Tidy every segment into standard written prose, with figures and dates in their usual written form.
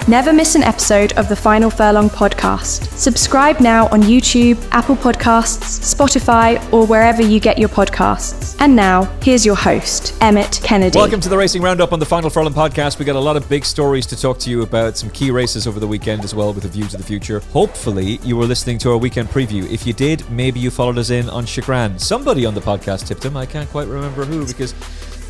Never miss an episode of the Final Furlong podcast. Subscribe now on YouTube, Apple Podcasts, Spotify, or wherever you get your podcasts. And now, here's your host, Emmet Kennedy. Welcome to the Racing Roundup on the Final Furlong podcast. We got a lot of big stories to talk to you about, some key races over the weekend as well with a view to the future. Hopefully, you were listening to our weekend preview. If you did, maybe you followed us in on Shagraan. Somebody on the podcast tipped him. I can't quite remember who because,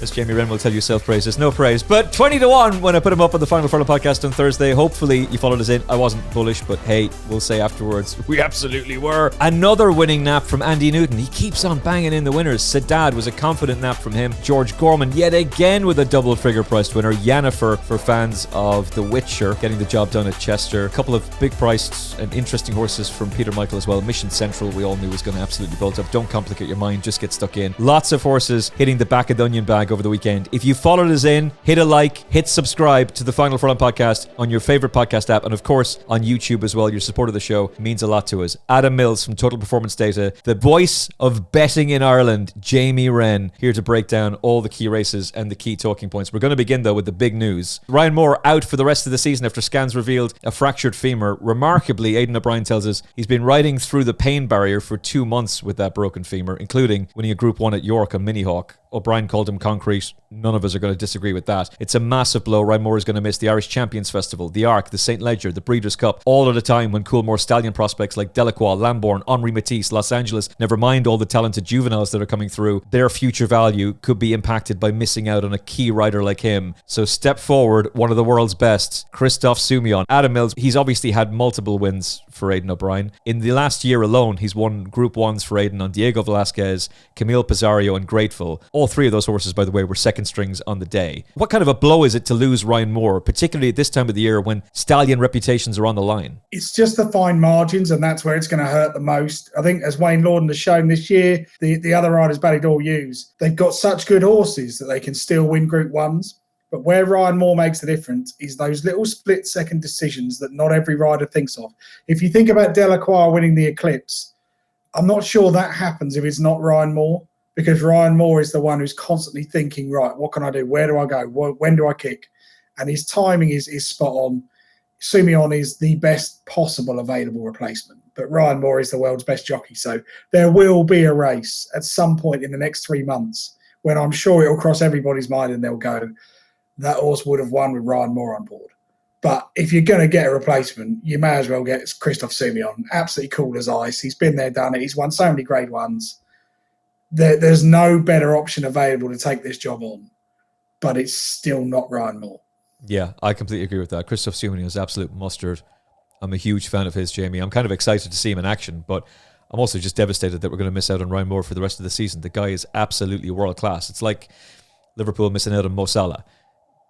as Jamie Wrenn will tell you, self-praise is no praise. But 20-1 when I put him up on the Final Furlong podcast on Thursday. Hopefully you followed us in. I wasn't bullish, but hey, we'll say afterwards, we absolutely were. Another winning nap from Andy Newton. He keeps on banging in the winners. Saddadd was a confident nap from him. George Gorman yet again with a double figure priced winner. Yennefer for fans of The Witcher getting the job done at Chester. A couple of big priced and interesting horses from Peter Michael as well. Mission Central we all knew was going to absolutely bolt up. Don't complicate your mind, just get stuck in. Lots of horses hitting the back of the onion bag over the weekend. If you followed us in, hit a like, hit subscribe to the Final Furlong podcast on your favorite podcast app, and of course on YouTube as well. Your support of the show means a lot to us. Adam Mills from Total Performance Data, the voice of betting in Ireland, Jamie Wrenn, here to break down all the key races and the key talking points. We're going to begin though with the big news. Ryan Moore out for the rest of the season after scans revealed a fractured femur. Remarkably, Aidan O'Brien tells us he's been riding through the pain barrier for 2 months with that broken femur, including winning a Group 1 at York on Minihawk. O'Brien called him concrete. None of us are going to disagree with that. It's a massive blow. Ryan Moore is going to miss the Irish Champions Festival, the Arc, the St. Leger, the Breeders' Cup, all at a time when Coolmore stallion prospects like Delacroix, Lambourne, Henri Matisse, Los Angeles, never mind all the talented juveniles that are coming through, their future value could be impacted by missing out on a key rider like him. So step forward, one of the world's best, Christophe Soumillon. Adam Mills, he's obviously had multiple wins for Aidan O'Brien. In the last year alone, he's won Group 1s for Aidan on Diego Velasquez, Camille Pizarro and Grateful. All three of those horses, by the way, were second strings on the day. What kind of a blow is it to lose Ryan Moore, particularly at this time of the year when stallion reputations are on the line? It's just the fine margins, and that's where it's going to hurt the most. I think, as Wayne Lorden has shown this year, the other riders Ballydor use, they've got such good horses that they can still win Group 1s. But where Ryan Moore makes the difference is those little split-second decisions that not every rider thinks of. If you think about Delacroix winning the Eclipse, I'm not sure that happens if it's not Ryan Moore, because Ryan Moore is the one who's constantly thinking, right, what can I do? Where do I go? When do I kick? And his timing is spot on. Soumillon is the best possible available replacement, but Ryan Moore is the world's best jockey. So there will be a race at some point in the next 3 months when I'm sure it'll cross everybody's mind and they'll go, that horse would have won with Ryan Moore on board. But if you're going to get a replacement, you may as well get Christophe Soumillon. Absolutely cool as ice. He's been there, done it. He's won so many Grade 1s. There's no better option available to take this job on, but it's still not Ryan Moore. Yeah, I completely agree with that. Christophe Soumillon is absolute mustard. I'm a huge fan of his, Jamie. I'm kind of excited to see him in action, but I'm also just devastated that we're going to miss out on Ryan Moore for the rest of the season. The guy is absolutely world class. It's like Liverpool missing out on Mo Salah.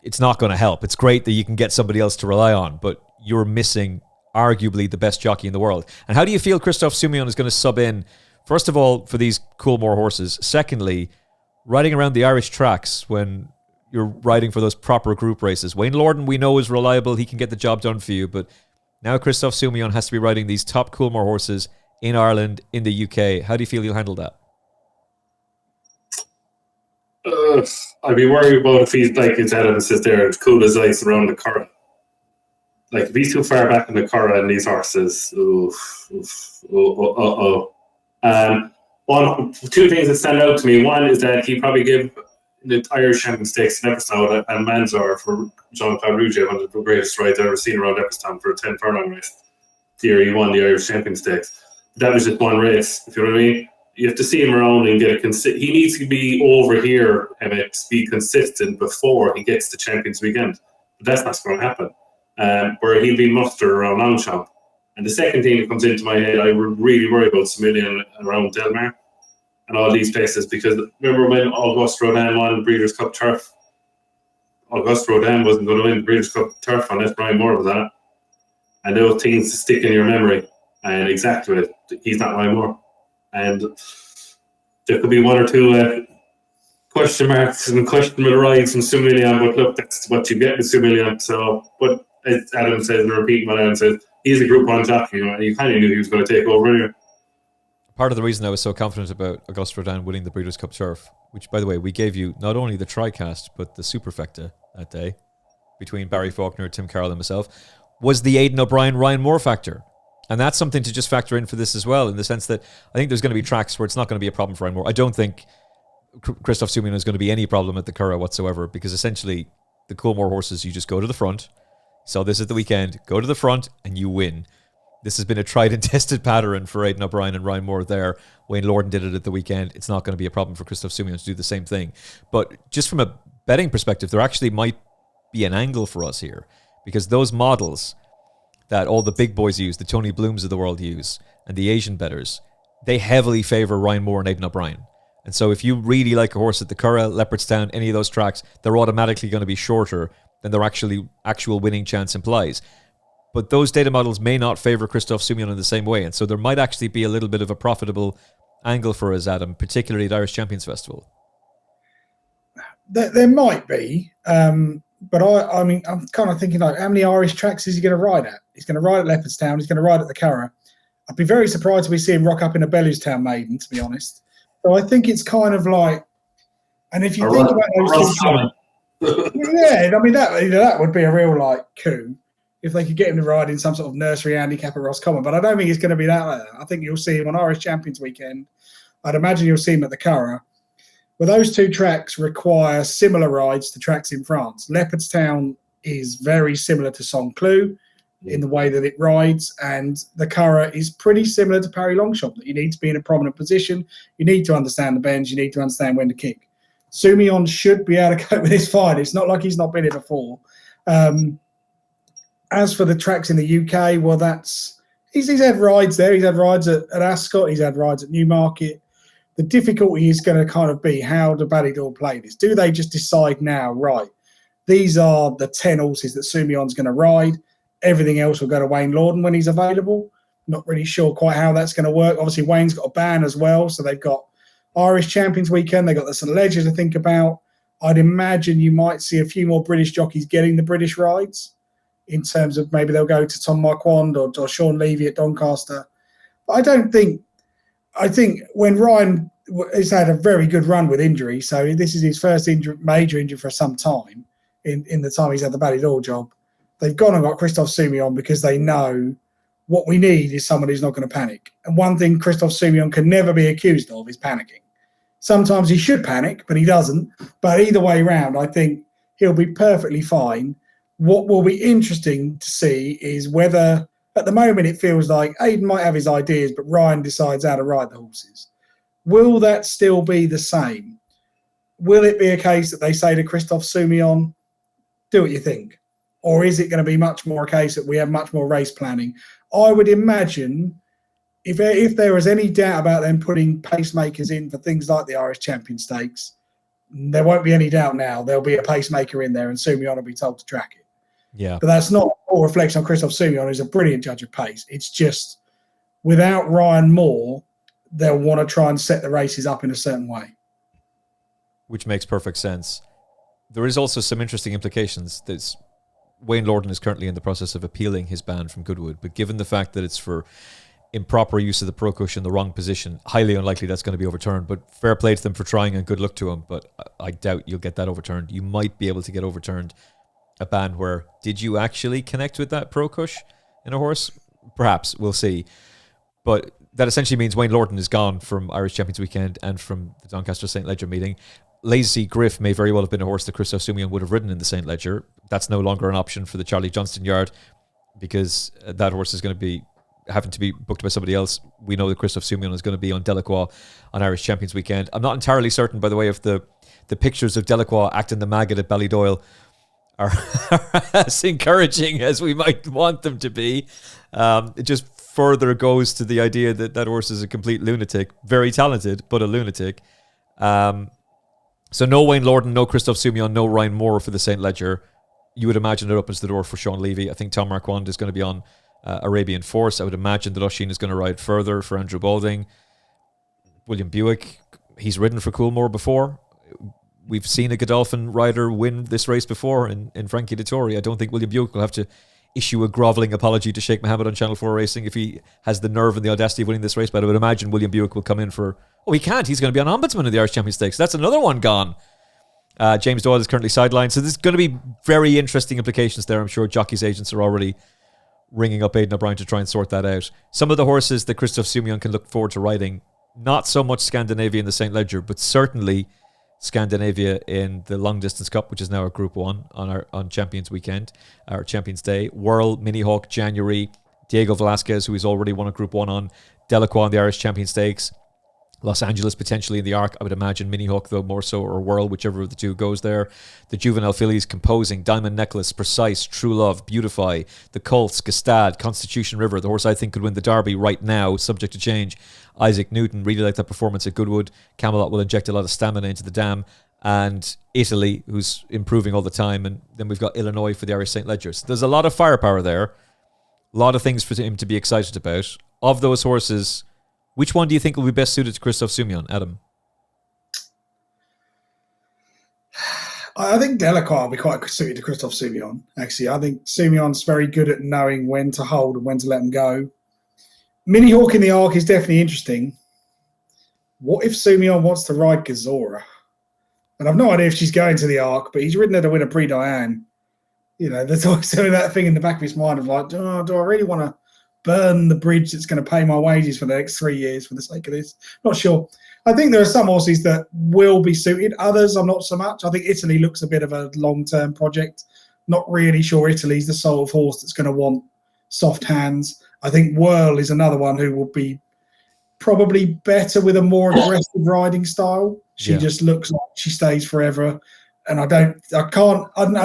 It's not going to help. It's great that you can get somebody else to rely on, but you're missing arguably the best jockey in the world. And how do you feel Christophe Soumillon is going to sub in, first of all, for these Coolmore horses? Secondly, riding around the Irish tracks when you're riding for those proper group races. Wayne Lorden, we know, is reliable. He can get the job done for you, but now Christophe Soumillon has to be riding these top Coolmore horses in Ireland, in the UK. How do you feel you'll handle that? I'd be worried about if he's like it's Adam says there, it's cool as ice around the current. Like if he's too far back in the current and these horses, two things that stand out to me. One is that he probably gave the Irish Champion Stakes an episode and Manzor for Jean-Claude Rouget, one of the greatest rides I've ever seen around Epperstown for a 10 furlong race. The year he won the Irish Champion Stakes. That was just one race, if you know what I mean. You have to see him around and get he needs to be over here, Emmet, to be consistent before he gets the Champions Weekend. But that's not going to happen. Where he'll be mustered around Longchamp. And the second thing that comes into my head, I would really worry about Soumillon around Delmar and all these places, because remember when Auguste Rodin won the Breeders' Cup Turf? Auguste Rodin wasn't going to win the Breeders' Cup Turf unless Ryan Moore was on it. And those things stick in your memory. And exactly, he's not Ryan Moore. And there could be one or two question marks and questionable rides from Soumillon, but look, that's what you get with Soumillon. So, but as Adam says, and repeating what Adam says, he's a Group 1 jockey, you know, and you kind of knew he was going to take over anyway. Part of the reason I was so confident about Auguste Rodin winning the Breeders' Cup Turf, which, by the way, we gave you not only the TriCast, but the Superfecta that day, between Barry Faulkner, Tim Carroll and myself, was the Aidan O'Brien, Ryan Moore factor. And that's something to just factor in for this as well, in the sense that I think there's going to be tracks where it's not going to be a problem for Ryan Moore. I don't think Christophe Soumillon is going to be any problem at the Curragh whatsoever, because essentially the Coolmore horses, you just go to the front. So this at the weekend, go to the front and you win. This has been a tried and tested pattern for Aidan O'Brien and Ryan Moore there. Wayne Lordan did it at the weekend. It's not going to be a problem for Christophe Soumillon to do the same thing. But just from a betting perspective, there actually might be an angle for us here, because those models that all the big boys use, the Tony Blooms of the world use, and the Asian bettors, they heavily favour Ryan Moore and Aidan O'Brien. And so if you really like a horse at the Curragh, Leopardstown, any of those tracks, they're automatically going to be shorter than their actual winning chance implies. But those data models may not favour Christophe Soumillon in the same way. And so there might actually be a little bit of a profitable angle for us, Adam, particularly at Irish Champions Festival. There might be. But I mean, I'm kind of thinking, like, how many Irish tracks is he going to ride at? He's going to ride at Leopardstown. He's going to ride at the Curragh. I'd be very surprised if we see him rock up in a Bellewstown maiden, to be honest. So I think it's kind of like, and if you think about those two, yeah, I mean, that would be a real, like, coup if they could get him to ride in some sort of nursery handicap at Roscommon. But I don't think it's going to be that like that. I think you'll see him on Irish Champions weekend. I'd imagine you'll see him at the Curragh. Well, those two tracks require similar rides to tracks in France. Leopardstown is very similar to Saint-Cloud in the way that it rides, and the Curragh is pretty similar to Paris Longchamp, that you need to be in a prominent position, you need to understand the bends, you need to understand when to kick. Soumillon should be able to cope with this fine. It's not like he's not been here before. As for the tracks in the UK, well, he's had rides there. He's had rides at Ascot. He's had rides at Newmarket. The difficulty is going to kind of be, how do Ballydoyle play this? Do they just decide now, right, these are the 10 horses that Soumillon's going to ride. Everything else will go to Wayne Lordan when he's available. Not really sure quite how that's going to work. Obviously, Wayne's got a ban as well, so they've got Irish Champions weekend. They've got the St. Ledger to think about. I'd imagine you might see a few more British jockeys getting the British rides, in terms of maybe they'll go to Tom Marquand or Sean Levy at Doncaster. But I think when Ryan has had a very good run with injury, so this is his first major injury for some time, in the time he's had the Ballydoyle job, they've gone and got Christophe Soumillon because they know what we need is someone who's not going to panic. And one thing Christophe Soumillon can never be accused of is panicking. Sometimes he should panic, but he doesn't. But either way around, I think he'll be perfectly fine. What will be interesting to see is whether, at the moment, it feels like Aidan might have his ideas, but Ryan decides how to ride the horses. Will that still be the same? Will it be a case that they say to Christophe Soumillon, do what you think? Or is it going to be much more a case that we have much more race planning? I would imagine if there was any doubt about them putting pacemakers in for things like the Irish Champion Stakes, there won't be any doubt now. There'll be a pacemaker in there and Soumillon will be told to track it. Yeah. But that's not all reflection on Christophe Soumillon, who's a brilliant judge of pace. It's just, without Ryan Moore, they'll want to try and set the races up in a certain way. Which makes perfect sense. There is also some interesting implications. Wayne Lordan is currently in the process of appealing his ban from Goodwood, but given the fact that it's for improper use of the pro cushion in the wrong position, highly unlikely that's going to be overturned. But fair play to them for trying, and good luck to them. But I doubt you'll get that overturned. You might be able to get overturned a ban where, did you actually connect with that pro cush in a horse? Perhaps, we'll see. But that essentially means Wayne Lordan is gone from Irish Champions Weekend and from the Doncaster St. Ledger meeting. Lazy Griff may very well have been a horse that Christophe Soumillon would have ridden in the St. Ledger. That's no longer an option for the Charlie Johnston yard, because that horse is going to be having to be booked by somebody else. We know that Christophe Soumillon is going to be on Delacroix on Irish Champions Weekend. I'm not entirely certain, by the way, if the pictures of Delacroix acting the maggot at Ballydoyle are as encouraging as we might want them to be. It just further goes to the idea that that horse is a complete lunatic. Very talented, but a lunatic. So no Wayne Lordan, no Christophe Soumillon, no Ryan Moore for the St. Ledger. You would imagine it opens the door for Sean Levy. I think Tom Marquand is going to be on Arabian Force. I would imagine that Oisin is going to ride further for Andrew Balding. William Buick, he's ridden for Coolmore before. We've seen a Godolphin rider win this race before in Frankie Dettori. I don't think William Buick will have to issue a grovelling apology to Sheikh Mohammed on Channel 4 Racing if he has the nerve and the audacity of winning this race. But I would imagine William Buick will come in for... Oh, he can't. He's going to be on Ombudsman in the Irish Champions Stakes. That's another one gone. James Doyle is currently sidelined. So there's going to be very interesting implications there. I'm sure Jockey's agents are already ringing up Aidan O'Brien to try and sort that out. Some of the horses that Christophe Soumillon can look forward to riding, not so much Scandinavia in the St. Leger, but certainly Scandinavia in the Long Distance Cup, which is now a Group 1 on Champions Weekend, or Champions Day. Whirl, Mini Hawk, January. Diego Velasquez, who he's already won a Group 1 on. Delacroix on the Irish Champion Stakes. Los Angeles potentially in the Arc, I would imagine. Mini Hawk, though, more so, or Whirl, whichever of the two goes there. The Juvenile Fillies, Composing, Diamond Necklace, Precise, True Love, Beautify, the Colts, Gastad, Constitution River, the horse I think could win the Derby right now, subject to change. Isaac Newton, really like that performance at Goodwood. Camelot will inject a lot of stamina into the dam. And Italy, who's improving all the time. And then we've got Illinois for the Irish St. Leger. So there's a lot of firepower there. A lot of things for him to be excited about. Of those horses, which one do you think will be best suited to Christophe Soumillon, Adam? I think Delacroix will be quite suited to Christophe Soumillon, actually. I think Soumillon's very good at knowing when to hold and when to let him go. Mini Hawk in the Arc is definitely interesting. What if Soumillon wants to ride Gazora? And I've no idea if she's going to the Arc, but he's ridden her to win a Prix Diane. You know, there's always that thing in the back of his mind of like, do I really want to burn the bridge that's going to pay my wages for the next 3 years for the sake of this? Not sure. I think there are some horses that will be suited. Others, I'm not so much. I think Italy looks a bit of a long-term project. Not really sure Italy's the sort of horse that's going to want soft hands. I think Whirl is another one who will be probably better with a more aggressive riding style. She just looks like she stays forever. And at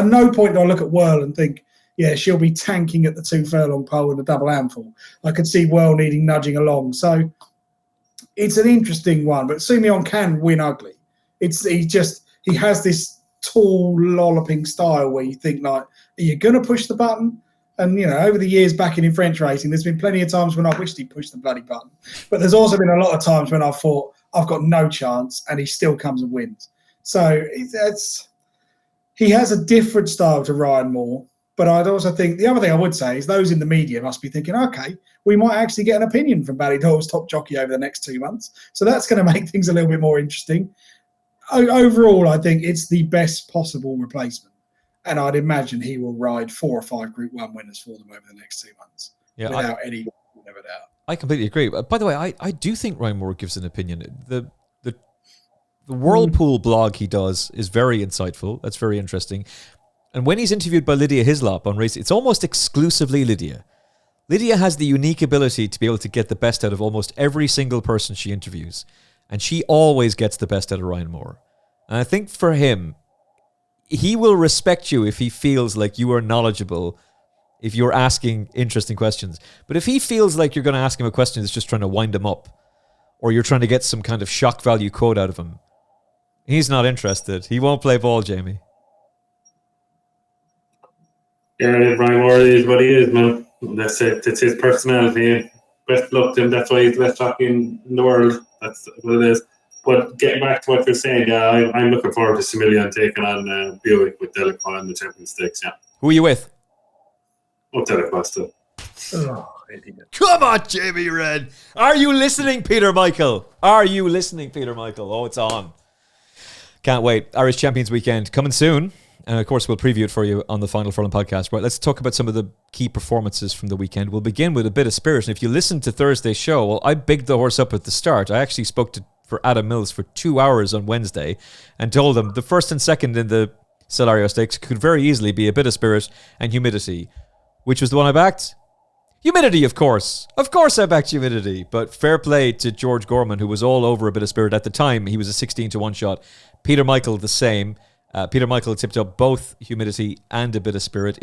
no point do I look at Whirl and think, yeah, she'll be tanking at the 2 furlong pole in a double handful. I could see Whirl needing nudging along. So it's an interesting one, but Soumillon can win ugly. He has this tall, lolloping style where you think like, are you going to push the button? And, you know, over the years backing in French racing, there's been plenty of times when I wished he'd pushed the bloody button. But there's also been a lot of times when I thought, I've got no chance, and he still comes and wins. So he has a different style to Ryan Moore. But I'd also think the other thing I would say is those in the media must be thinking, okay, we might actually get an opinion from Ballydor's top jockey over the next 2 months. So that's going to make things a little bit more interesting. Overall, I think it's the best possible replacement. And I'd imagine he will ride 4 or 5 Group 1 winners for them over the next 2 months. Yeah, without any doubt. I completely agree. By the way, I do think Ryan Moore gives an opinion. The Whirlpool blog he does is very insightful. That's very interesting. And when he's interviewed by Lydia Hislop on race, it's almost exclusively Lydia. Lydia has the unique ability to be able to get the best out of almost every single person she interviews. And she always gets the best out of Ryan Moore. And I think for him, he will respect you if he feels like you are knowledgeable, if you're asking interesting questions. But if he feels like you're going to ask him a question that's just trying to wind him up, or you're trying to get some kind of shock value quote out of him, he's not interested. He won't play ball, Jamie. Yeah, Ryan Moore is what he is, man. That's it. It's his personality. Best luck to him. That's why he's the best jockey in the world. That's what it is. But getting back to what you're saying, yeah, I'm looking forward to Soumillon taking on Buick with Delacroix in the Champions Stakes, yeah. Who are you with? Oh, Delacroix still. Come on, Jamie Wrenn. Are you listening, Peter Michael? Are you listening, Peter Michael? Oh, it's on. Can't wait. Irish Champions Weekend coming soon. And of course, we'll preview it for you on the Final Furlong podcast. Right, let's talk about some of the key performances from the weekend. We'll begin with a bit of spirit. And if you listen to Thursday's show, well, I bigged the horse up at the start. I actually spoke for Adam Mills for 2 hours on Wednesday and told him the first and second in the Solario Stakes could very easily be a bit of spirit and humidity. Which was the one I backed? Humidity, of course. Of course I backed humidity. But fair play to George Gorman, who was all over a bit of spirit. At the time, he was a 16-1 shot. Peter Michael, the same. Peter Michael tipped up both humidity and a bit of spirit.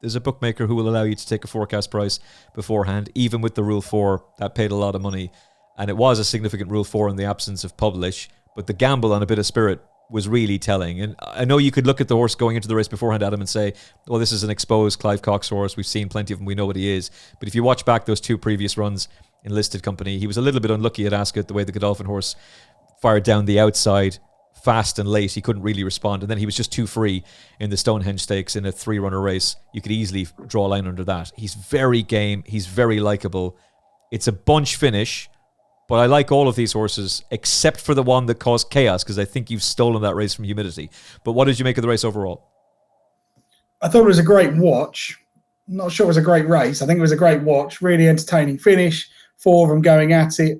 There's a bookmaker who will allow you to take a forecast price beforehand, even with the Rule 4, that paid a lot of money. And it was a significant Rule 4 in the absence of publish. But the gamble on a bit of spirit was really telling. And I know you could look at the horse going into the race beforehand, Adam, and say, well, this is an exposed Clive Cox horse. We've seen plenty of him. We know what he is. But if you watch back those 2 previous runs in listed company, he was a little bit unlucky at Ascot, the way the Godolphin horse fired down the outside fast and late. He couldn't really respond. And then he was just too free in the Stonehenge Stakes in a 3-runner race. You could easily draw a line under that. He's very game. He's very likable. It's a bunch finish. But I like all of these horses, except for the one that caused chaos, because I think you've stolen that race from Humidity. But what did you make of the race overall? I thought it was a great watch. I'm not sure it was a great race. I think it was a great watch. Really entertaining finish. 4 of them going at it.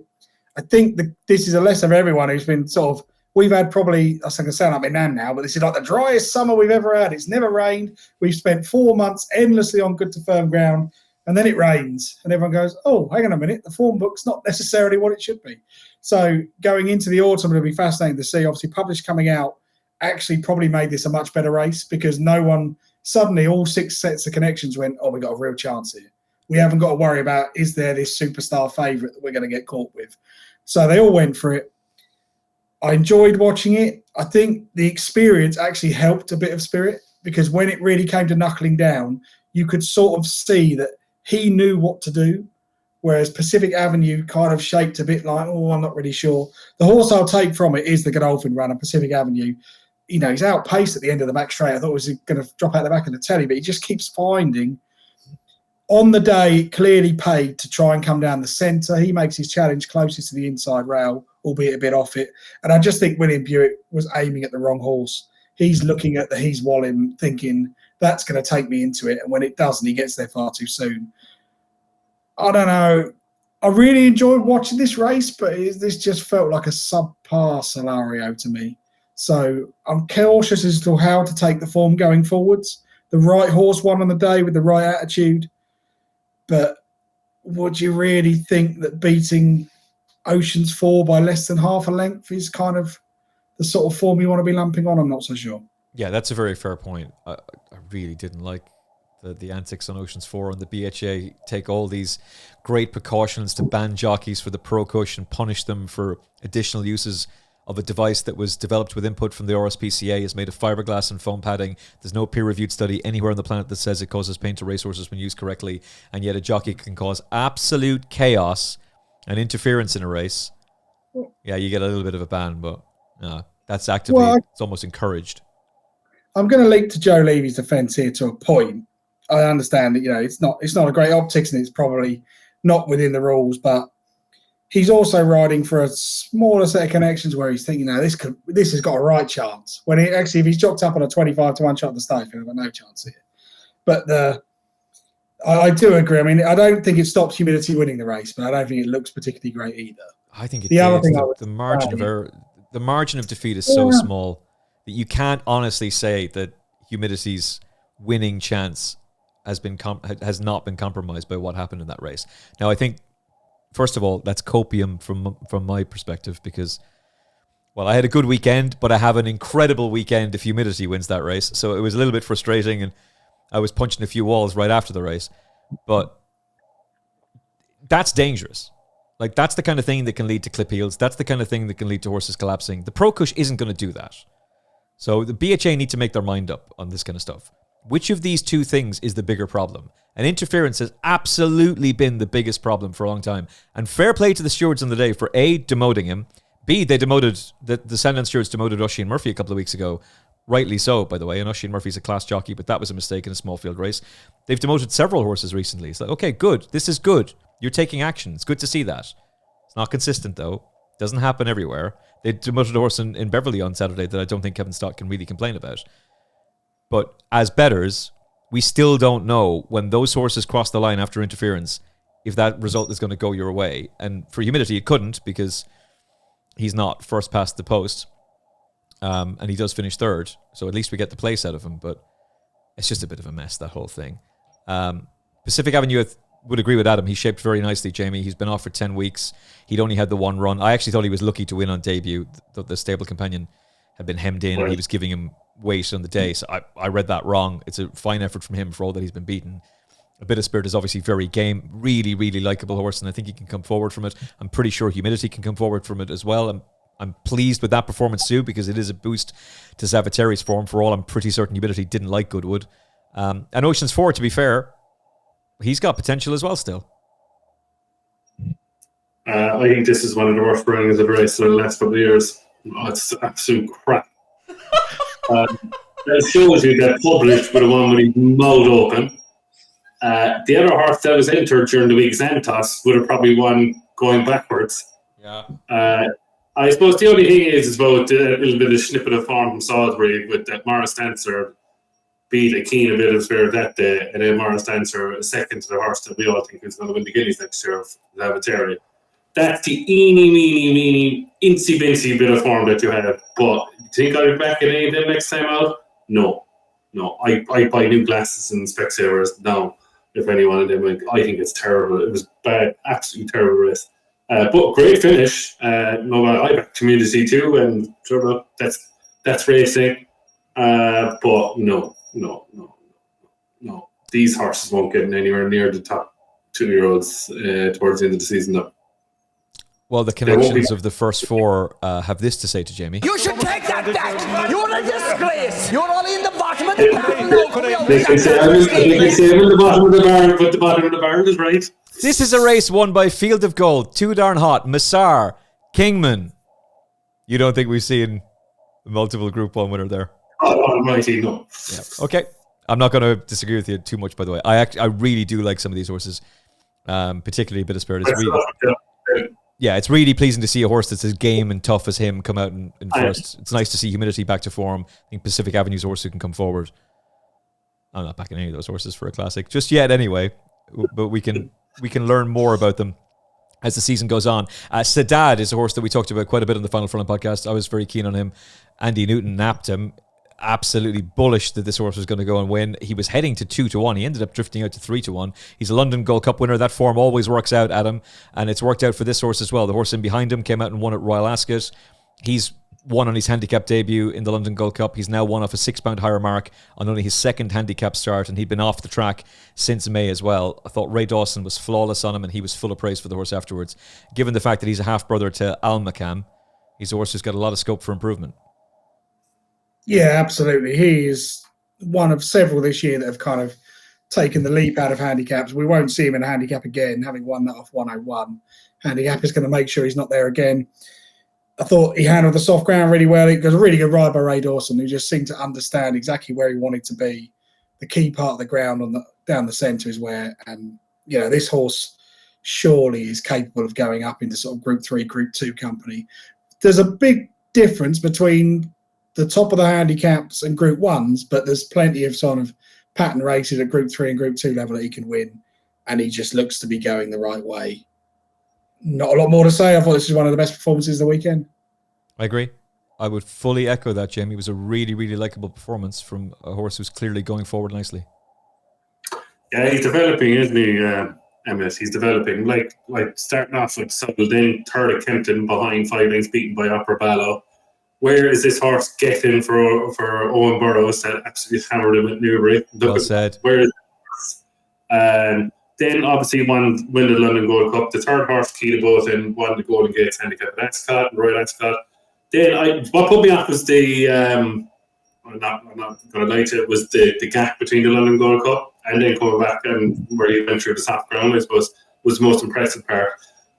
I think this is a lesson for everyone who's been sort of, we've had probably, I can sound like my nan now, but this is like the driest summer we've ever had. It's never rained. We've spent 4 months endlessly on good to firm ground, and then it rains. And everyone goes, oh, hang on a minute, the form book's not necessarily what it should be. So going into the autumn, it'll be fascinating to see. Obviously, Published coming out actually probably made this a much better race, because no one, suddenly all 6 sets of connections went, oh, we got a real chance here. We haven't got to worry about, is there this superstar favourite that we're going to get caught with? So they all went for it. I enjoyed watching it. I think the experience actually helped a bit of Spirit, because when it really came to knuckling down, you could sort of see that he knew what to do, whereas Pacific Avenue kind of shaped a bit like, oh, I'm not really sure. The horse I'll take from it is the Godolphin runner, Pacific Avenue. You know, he's outpaced at the end of the back straight. I thought he was going to drop out the back of the telly, but he just keeps finding. On the day, it clearly paid to try and come down the centre. He makes his challenge closest to the inside rail, albeit a bit off it. And I just think William Buick was aiming at the wrong horse. He's looking at the He's Wallim, thinking, that's going to take me into it. And when it doesn't, he gets there far too soon. I don't know. I really enjoyed watching this race, but this just felt like a subpar Solario to me. So I'm cautious as to how to take the form going forwards. The right horse won on the day with the right attitude. But would you really think that beating Oceans 4 by less than half a length is kind of the sort of form you want to be lumping on? I'm not so sure. Yeah, that's a very fair point. I really didn't like the antics on Oceans 4, and the BHA take all these great precautions to ban jockeys for the Pro Cushion, punish them for additional uses of a device that was developed with input from the RSPCA, is made of fiberglass and foam padding. There's no peer-reviewed study anywhere on the planet that says it causes pain to racehorses when used correctly, and yet a jockey can cause absolute chaos and interference in a race. Yeah, you get a little bit of a ban, but that's actively, it's almost encouraged. I'm going to leap to Joe Levy's defence here to a point. I understand that, you know, it's not a great optics and it's probably not within the rules, but he's also riding for a smaller set of connections where he's thinking, this has got a right chance. When if he's jocked up on a 25-1 shot at the start, he'll have no chance here. But I do agree. I mean, I don't think it stops Humidity winning the race, but I don't think it looks particularly great either. I think the margin of defeat is so small that you can't honestly say that Humidity's winning chance has not been compromised by what happened in that race. Now, I think, first of all, that's copium from my perspective, because, well, I had a good weekend, but I have an incredible weekend if Humidity wins that race. So it was a little bit frustrating, and I was punching a few walls right after the race. But that's dangerous. Like, that's the kind of thing that can lead to clip heels. That's the kind of thing that can lead to horses collapsing. The Pro Cush isn't going to do that. So the BHA need to make their mind up on this kind of stuff. Which of these two things is the bigger problem? And interference has absolutely been the biggest problem for a long time. And fair play to the stewards on the day for A, demoting him. B, they demoted, the Saddadd stewards demoted Oisin Murphy a couple of weeks ago. Rightly so, by the way. And Oisin Murphy's a class jockey, but that was a mistake in a small field race. They've demoted several horses recently. It's like, okay, good. This is good. You're taking action. It's good to see that. It's not consistent, though. Doesn't happen everywhere. They demoted a horse in Beverley on Saturday that I don't think Kevin Stott can really complain about. But as bettors, we still don't know when those horses cross the line after interference if that result is going to go your way. And for Humidity, it couldn't, because he's not first past the post. And he does finish third. So at least we get the place out of him. But it's just a bit of a mess, that whole thing. Pacific Avenue, would agree with Adam. He shaped very nicely, Jamie. He's been off for 10 weeks. He'd only had the one run. I actually thought he was lucky to win on debut. The stable companion had been hemmed in, and he was giving him weight on the day. So I read that wrong. It's a fine effort from him for all that he's been beaten. A Bit of Spirit is obviously very game. Really, really likeable horse, and I think he can come forward from it. I'm pretty sure Humidity can come forward from it as well. I'm pleased with that performance too, because it is a boost to Zavateri's form. For all I'm pretty certain Humidity didn't like Goodwood. And Oceans 4, to be fair, he's got potential as well still. I think this is one of the worst runnings of the race in the last couple of years. Oh, it's absolute crap. It shows you that Published with the one with his mouth open. The other horse that was entered during the week, Xantos, would have probably won going backwards. I suppose the only thing is about a little bit of snippet of form from Salisbury with that Morris Dancer beat a keen a bit of fair that day, and then Morris Dancer second to the horse that we all think is going to win the Guineas next year of Lavateri. That's the eeny, meeny, meeny, incy bincy bit of form that you have. But you think I'll be back in any of them next time out? No. I buy new glasses and Specsavers now. If any one of them, I think it's terrible. It was bad, absolutely terrible race. But great finish. I back Community too, and that's racing. But no. These horses won't get anywhere near the top 2-year-olds towards the end of the season, though. Well, the connections of the first four have this to say to Jamie. You should take that back. You're a disgrace. You're only in the bottom of the barrel now. They can say I'm in the bottom of the barrel, but the bottom of the barrel is right. This is a race won by Field of Gold, Too Darn Hot, Massar, Kingman. You don't think we've seen a multiple Group 1 winner there? Oh, almighty, no. Yeah. Okay. I'm not going to disagree with you too much, by the way. I really do like some of these horses, particularly a bit of Spirit. It's really pleasing to see a horse that's as game and tough as him come out in first. It's nice to see Humility back to form. I think Pacific Avenue's a horse who can come forward. I'm not backing any of those horses for a classic just yet, anyway. But we can learn more about them as the season goes on. Saddadd is a horse that we talked about quite a bit on the Final Furlong podcast. I was very keen on him. Andy Newton napped him. Absolutely bullish that this horse was going to go and win. He was heading to 2-1. He ended up drifting out to 3-1. He's a London Gold Cup winner. That form always works out, Adam, and it's worked out for this horse as well. The horse in behind him came out and won at Royal Ascot. He's won on his handicap debut in the London Gold Cup. He's now won off a £6 higher mark on only his second handicap start, and he'd been off the track since May as well. I thought Ray Dawson was flawless on him, and he was full of praise for the horse afterwards. Given the fact that he's a half-brother to Almakam, he's a horse who's got a lot of scope for improvement. Yeah, absolutely. He is one of several this year that have kind of taken the leap out of handicaps. We won't see him in a handicap again, having won that off 101. Handicap is going to make sure he's not there again. I thought he handled the soft ground really well. It was a really good ride by Ray Dawson, who just seemed to understand exactly where he wanted to be. The key part of the ground down the centre is where, and this horse surely is capable of going up into sort of Group 3, Group 2 company. There's a big difference between the top of the handicaps and Group 1s, but there's plenty of sort of pattern races at Group 3 and Group 2 level that he can win, and he just looks to be going the right way. Not a lot more to say. I thought this was one of the best performances of the weekend. I agree. I would fully echo that, Jamie. It was a really, really likeable performance from a horse who's clearly going forward nicely. Yeah, he's developing, isn't he, Emmet? He's developing. Like starting off with Saddadd, then third at Kempton behind 5 lengths beaten by Opera Ballo. Where is this horse getting for Owen Burrows that absolutely hammered him at Newbury? Well said. Where is this? Then obviously win the London Gold Cup. The third horse, key to both, and won the Golden Gates handicap at Ascot, Royal Ascot. Then what put me off was I'm not going to lie to it, was the gap between the London Gold Cup and then coming back and where he went through the soft ground, I suppose, was the most impressive part.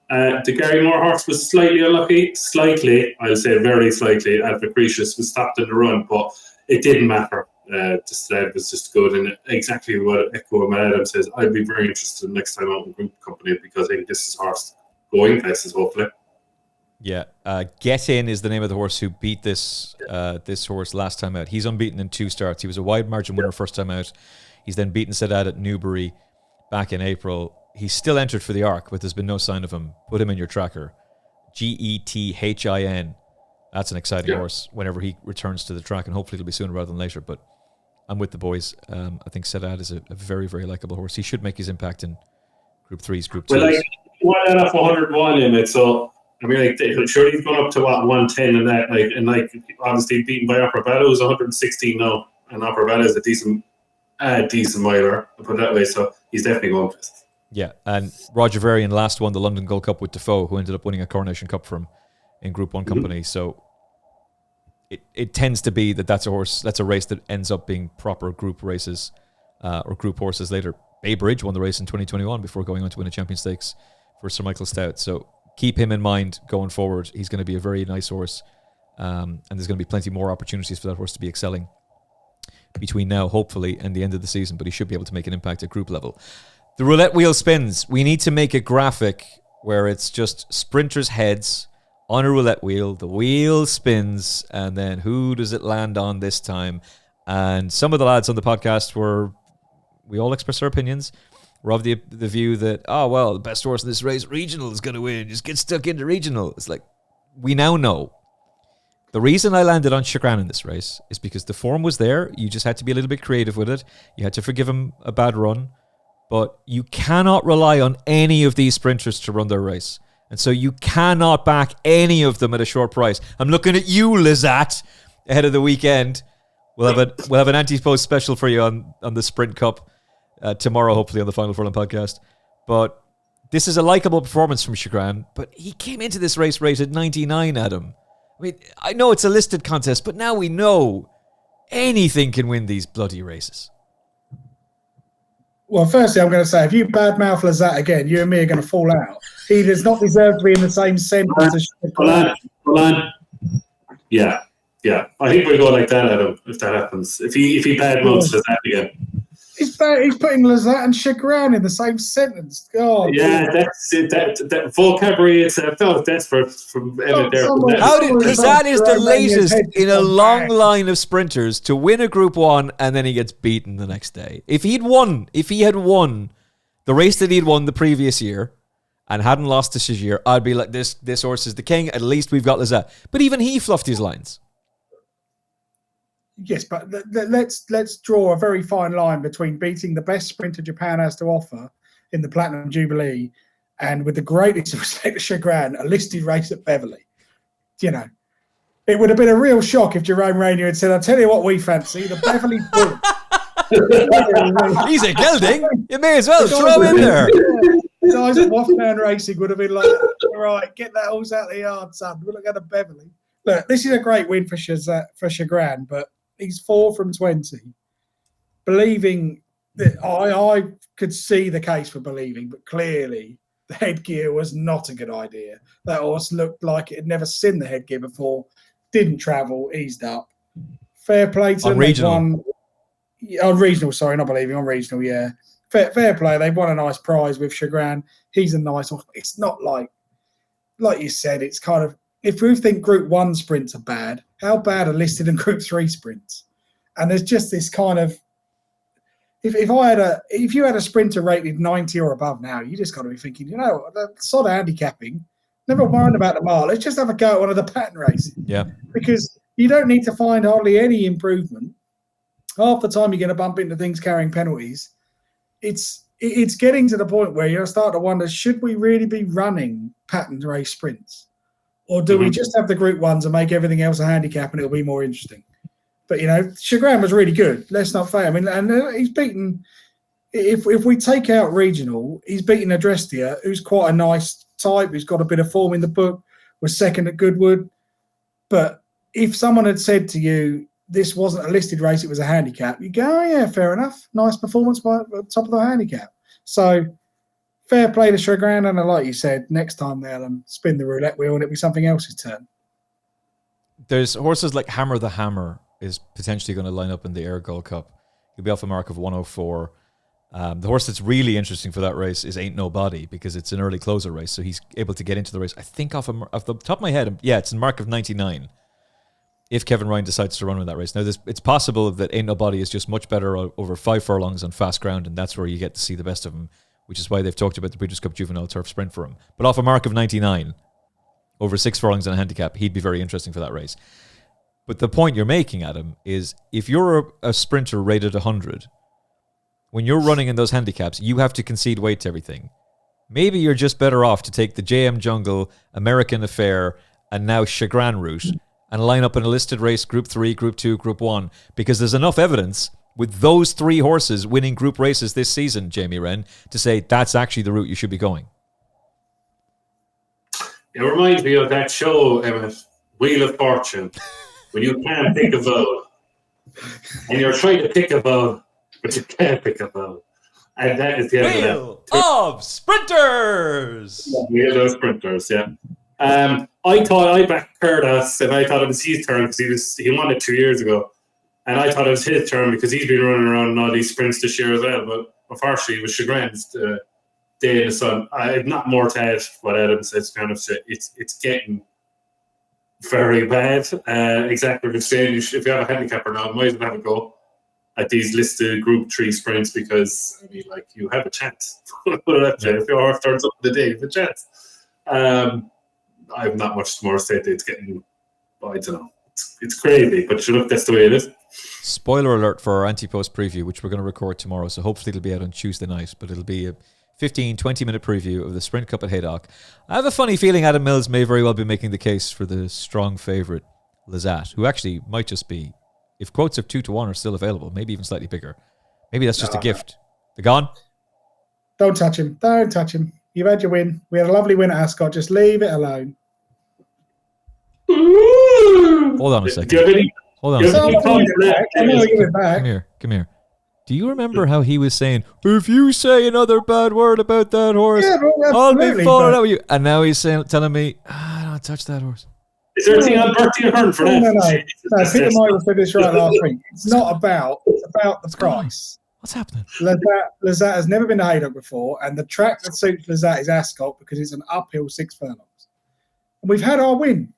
The Gary Moore horse was slightly unlucky, I'll say very slightly. Advocretius was stopped in the run, but it didn't matter. The sled was just good, and exactly what Echo Matt Adams says. I'd be very interested next time out in Group Company, because I think this is a horse going places, hopefully. Yeah, Get In is the name of the horse who beat this horse last time out. He's unbeaten in 2 starts. He was a wide margin winner first time out. He's then beaten Saddadd at Newbury back in April. He's still entered for the Arc, but there's been no sign of him. Put him in your tracker. Gethin. That's an exciting horse whenever he returns to the track, and hopefully it'll be sooner rather than later. But I'm with the boys. I think Saddadd is a very, very likeable horse. He should make his impact in Group 3s, Group 2s. Well, he won that off 101 in it, so I mean, sure, he's gone up to 110 and that, obviously beaten by Opera Ballo, who's 116 now, and Opera Ballo is a decent miler, I'll put it that way. So he's definitely going for it. Yeah, and Roger Varian last won the London Gold Cup with Defoe, who ended up winning a Coronation Cup for him in Group 1 company. So it tends to be that's a race that ends up being proper group races or group horses later. Bay Bridge won the race in 2021 before going on to win a Champion Stakes for Sir Michael Stout. So keep him in mind going forward. He's going to be a very nice horse, and there's going to be plenty more opportunities for that horse to be excelling between now, hopefully, and the end of the season, but he should be able to make an impact at group level. The roulette wheel spins. We need to make a graphic where it's just sprinters' heads on a roulette wheel. The wheel spins, and then who does it land on this time? And some of the lads on the podcast we all express our opinions. We're of the view that, the best horse in this race, regional, is going to win. Just get stuck into regional. It's like, we now know. The reason I landed on Shagraan in this race is because the form was there. You just had to be a little bit creative with it. You had to forgive him a bad run. But you cannot rely on any of these sprinters to run their race. And so you cannot back any of them at a short price. I'm looking at you, Lizette, ahead of the weekend. We'll have an anti-post special for you on the Sprint Cup tomorrow, hopefully, on the Final Furlong podcast. But this is a likeable performance from Shagraan, but he came into this race rated 99, Adam. I mean, I know it's a listed contest, but now we know anything can win these bloody races. Well, firstly, I'm going to say, if you badmouth Lazat again, you and me are going to fall out. He does not deserve to be in the same sentence as Shagraan. Hold on. Yeah. I think we'll go like that, Adam, if that happens. If he badmouths Lazat again. He's putting Lazat and Shagraan in the same sentence. God. Yeah, that's it. That vocabulary itself. No, that's from Emmet there. How did Lazat is the latest in a long line of sprinters to win a Group 1 and then he gets beaten the next day? If he had won the race that he'd won the previous year and hadn't lost to Shagraan, I'd be like, this horse is the king. At least we've got Lazat. But even he fluffed his lines. Yes, but let's draw a very fine line between beating the best sprinter Japan has to offer in the Platinum Jubilee and, with the greatest respect to Shagraan, a listed race at Beverley. You know, it would have been a real shock if Jerome Rainier had said, I'll tell you what we fancy, the Beverley Bullet. He's a gelding. You may as well throw him in there. The guys at Waffdown Racing would have been like, all right, get that horse out of the yard, son. We're looking at Beverley. Look, this is a great win for Shagraan, but he's 4 from 20. Believing that I could see the case for believing, but clearly the headgear was not a good idea. That horse looked like it had never seen the headgear before, didn't travel, eased up. Fair play to them. On regional, sorry, not believing, on regional, yeah. Fair play. They've won a nice prize with Shagraan. He's a nice horse. It's not like you said, it's kind of, if we think Group 1 sprints are bad, how bad are listed in Group 3 sprints? And there's just this kind of, if you had a sprinter rated 90 or above now, you just got to be thinking, sod handicapping, never mind about the mile. Let's just have a go at one of the pattern races. Yeah. Because you don't need to find hardly any improvement. Half the time you're going to bump into things carrying penalties. It's getting to the point where you start to wonder, should we really be running pattern race sprints? Or do we just have the Group 1s and make everything else a handicap and it'll be more interesting? But, Shagraan was really good. Let's not fail. I mean, and he's beaten, if we take out regional, he's beaten Adrestia, who's quite a nice type, who's got a bit of form in the book, was second at Goodwood. But if someone had said to you, this wasn't a listed race, it was a handicap, you go, oh, yeah, fair enough. Nice performance by the top of the handicap. So, fair play to Shagraan, and like you said, next time they'll spin the roulette wheel and it'll be something else's turn. There's horses like Hammer the Hammer is potentially going to line up in the Air Gold Cup. He'll be off a mark of 104. The horse that's really interesting for that race is Ain't Nobody, because it's an early closer race, so he's able to get into the race. I think off the top of my head, it's a mark of 99. If Kevin Ryan decides to run with that race. Now, it's possible that Ain't Nobody is just much better over 5 furlongs on fast ground, and that's where you get to see the best of him, which is why they've talked about the Breeders' Cup Juvenile Turf Sprint for him. But off a mark of 99, over 6 furlongs and a handicap, he'd be very interesting for that race. But the point you're making, Adam, is if you're a sprinter rated 100, when you're running in those handicaps, you have to concede weight to everything. Maybe you're just better off to take the JM Jungle, American Affair, and now Shagraan route and line up in a listed race, Group 3, Group 2, Group 1, because there's enough evidence with those 3 horses winning group races this season, Jamie Wrenn, to say that's actually the route you should be going. It reminds me of that show, Emmet, Wheel of Fortune, when you can't pick a vote. And you're trying to pick a vote, but you can't pick a vote. And that is the end Wheel of Sprinters! Wheel of Sprinters, yeah. I thought I backed Curtis, and I thought it was his turn because he won it 2 years ago. And I thought it was his turn because he's been running around in all these sprints this year as well. But unfortunately, it was Shagraan's day in the sun. I'm not more to add what Adam says. Kind of, it's getting very bad. Exactly what you're saying. If you have a handicapper now, might as well have a go at these listed Group 3 sprints, because I mean, like, you have a chance. If your horse turns up the day, you have a chance. I have not much more to say. It's getting, I don't know. It's crazy, but look, that's the way it is. Spoiler alert for our anti-post preview, which we're going to record tomorrow, so hopefully it'll be out on Tuesday night, but it'll be a 15-20 minute preview of the Sprint Cup at Haydock. I have a funny feeling Adam Mills may very well be making the case for the strong favourite Lazat, who actually might just be, if quotes of 2-1 are still available, maybe even slightly bigger. Maybe that's just a gift. They're gone? Don't touch him. Don't touch him. You've had your win. We had a lovely win at Ascot. Just leave it alone. Hold on a second. Hold on a second. Come here. Do you remember how he was saying, if you say another bad word about that horse, I'll be falling out with you? And now he's telling me, don't touch that horse. Is there anything on Bertie Ahern for that? No, Peter Moyle said this right last week. It's about the price. What's happening? Lazat has never been to Haydock before, and the track that suits Lazat is Ascot because it's an uphill 6 furlongs. And we've had our win.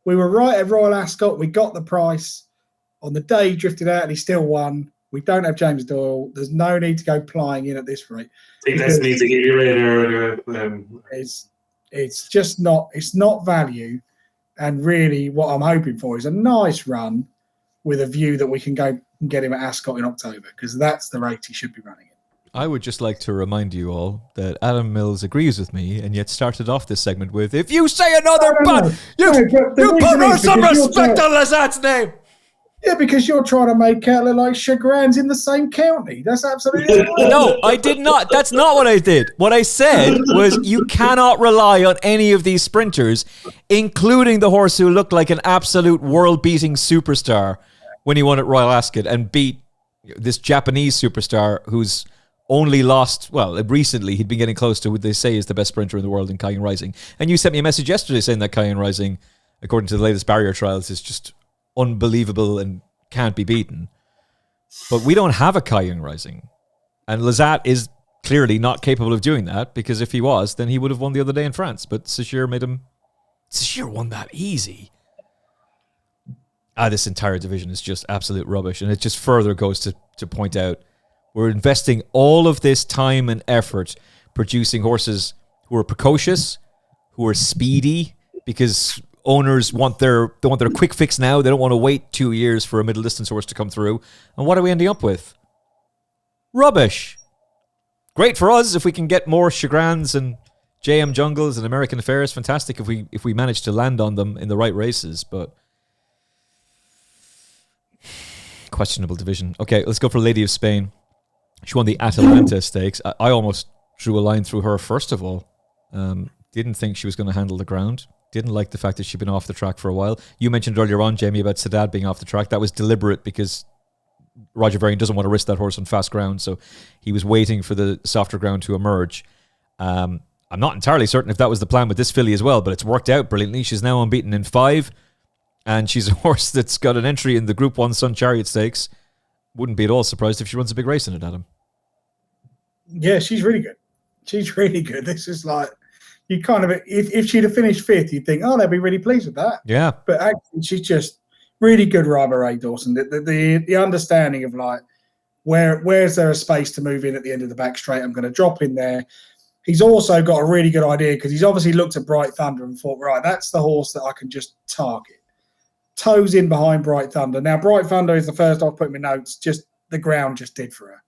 We were right at Royal Ascot. We got the price. On the day he drifted out and he still won. We don't have James Doyle. There's no need to go plying in at this rate. I think that's needs to give you radar. It's just not. It's not value. And really, what I'm hoping for is a nice run with a view that we can go and get him at Ascot in October, because that's the rate he should be running in. I would just like to remind you all that Adam Mills agrees with me, and yet started off this segment with, if you say another bad, you put on some respect on Lazat's name. Yeah, because you're trying to make out look like Shagraan's in the same county. That's absolutely No, I did not. That's not what I did. What I said was you cannot rely on any of these sprinters, including the horse who looked like an absolute world-beating superstar when he won at Royal Ascot and beat this Japanese superstar who's only lost, well, recently he'd been getting close to what they say is the best sprinter in the world in Cayenne Rising. And you sent me a message yesterday saying that Cayenne Rising, according to the latest barrier trials, is just unbelievable and can't be beaten. But we don't have a Cayenne Rising. And Lazat is clearly not capable of doing that, because if he was, then he would have won the other day in France. But Sashir won that easy. This entire division is just absolute rubbish. And it just further goes to point out we're investing all of this time and effort producing horses who are precocious, who are speedy, because owners want their quick fix now. They don't want to wait 2 years for a middle distance horse to come through. And what are we ending up with? Rubbish. Great for us if we can get more Shagraans and JM Jungles and American Affairs. Fantastic if we manage to land on them in the right races, but questionable division. Okay, let's go for Lady of Spain. She won the Atalanta Stakes. I almost drew a line through her first of all. Didn't think she was going to handle the ground. Didn't like the fact that she'd been off the track for a while. You mentioned earlier on, Jamie, about Saddadd being off the track. That was deliberate because Roger Varian doesn't want to risk that horse on fast ground, so he was waiting for the softer ground to emerge. I'm not entirely certain if that was the plan with this filly as well, but it's worked out brilliantly. She's now unbeaten in 5, and she's a horse that's got an entry in the Group 1 Sun Chariot Stakes. Wouldn't be at all surprised if she runs a big race in it, Adam. Yeah, she's really good. She's really good. This is like, you kind of, if she'd have finished 5th, you'd think, they'd be really pleased with that. Yeah. But actually, she's just really good rider, Ray Dawson. The understanding of like, where's there a space to move in at the end of the back straight? I'm going to drop in there. He's also got a really good idea because he's obviously looked at Bright Thunder and thought, right, that's the horse that I can just target. Toes in behind Bright Thunder. Now, Bright Thunder is the first I've put in my notes. Just the ground just did for her.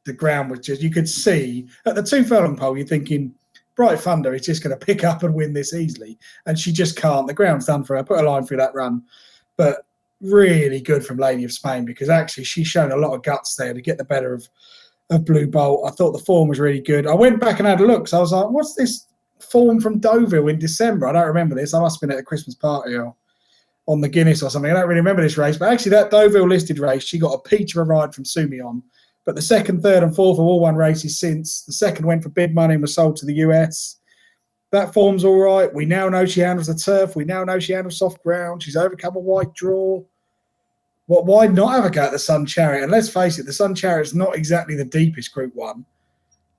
The ground was just, you could see at the 2 furlong pole, you're thinking, Bright Thunder is just going to pick up and win this easily. And she just can't. The ground's done for her. Put a line through that run. But really good from Lady of Spain because actually she's shown a lot of guts there to get the better of Blue Bolt. I thought the form was really good. I went back and had a look. So I was like, what's this form from Deauville in December? I don't remember this. I must have been at a Christmas party or on the Guinness or something. I don't really remember this race. But actually that Deauville listed race, she got a peach of a ride from Soumillon. But the 2nd, 3rd and 4th have all won races since. The 2nd went for big money and was sold to the US. That form's all right. We now know she handles the turf. We now know she handles soft ground. She's overcome a white draw. Why not have a go at the Sun Chariot? And let's face it, the Sun Chariot's not exactly the deepest Group 1.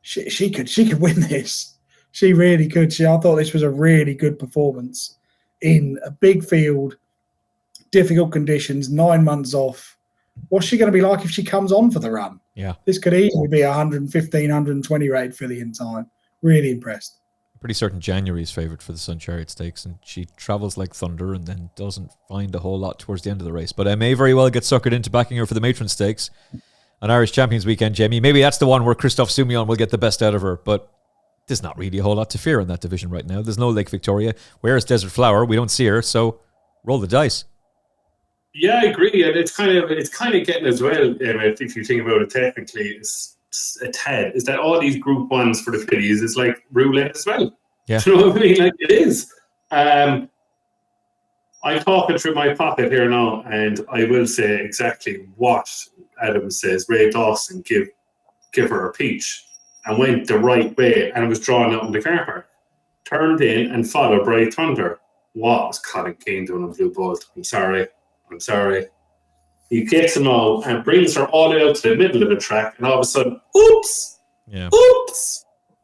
she could win this. She really could. I thought this was a really good performance in a big field, difficult conditions, 9 months off. What's she going to be like if she comes on for the run? Yeah. This could easily be 115, 120 rated filly in time. Really impressed. Pretty certain January's favourite for the Sun Chariot Stakes, and she travels like thunder and then doesn't find a whole lot towards the end of the race. But I may very well get suckered into backing her for the Matron Stakes on Irish Champions Weekend, Jamie. Maybe that's the one where Christophe Soumillon will get the best out of her, but there's not really a whole lot to fear in that division right now. There's no Lake Victoria. Where is Desert Flower? We don't see her, so roll the dice. Yeah, I agree, and it's kind of getting as well. If you think about it technically, it's a tad. Is that all these Group 1s for the fillies is like roulette as well? Yeah, Do you know what I mean? Like it is. I'm talking through my pocket here now, and I will say exactly what Adam says. Ray Dawson give her a peach and went the right way, and it was drawn out in the car park. Turned in and followed Bright Thunder. What was Colin Keane doing on Blue Bolt? I'm sorry. He gets them all and brings her all the way out to the middle of the track, and all of a sudden, oops!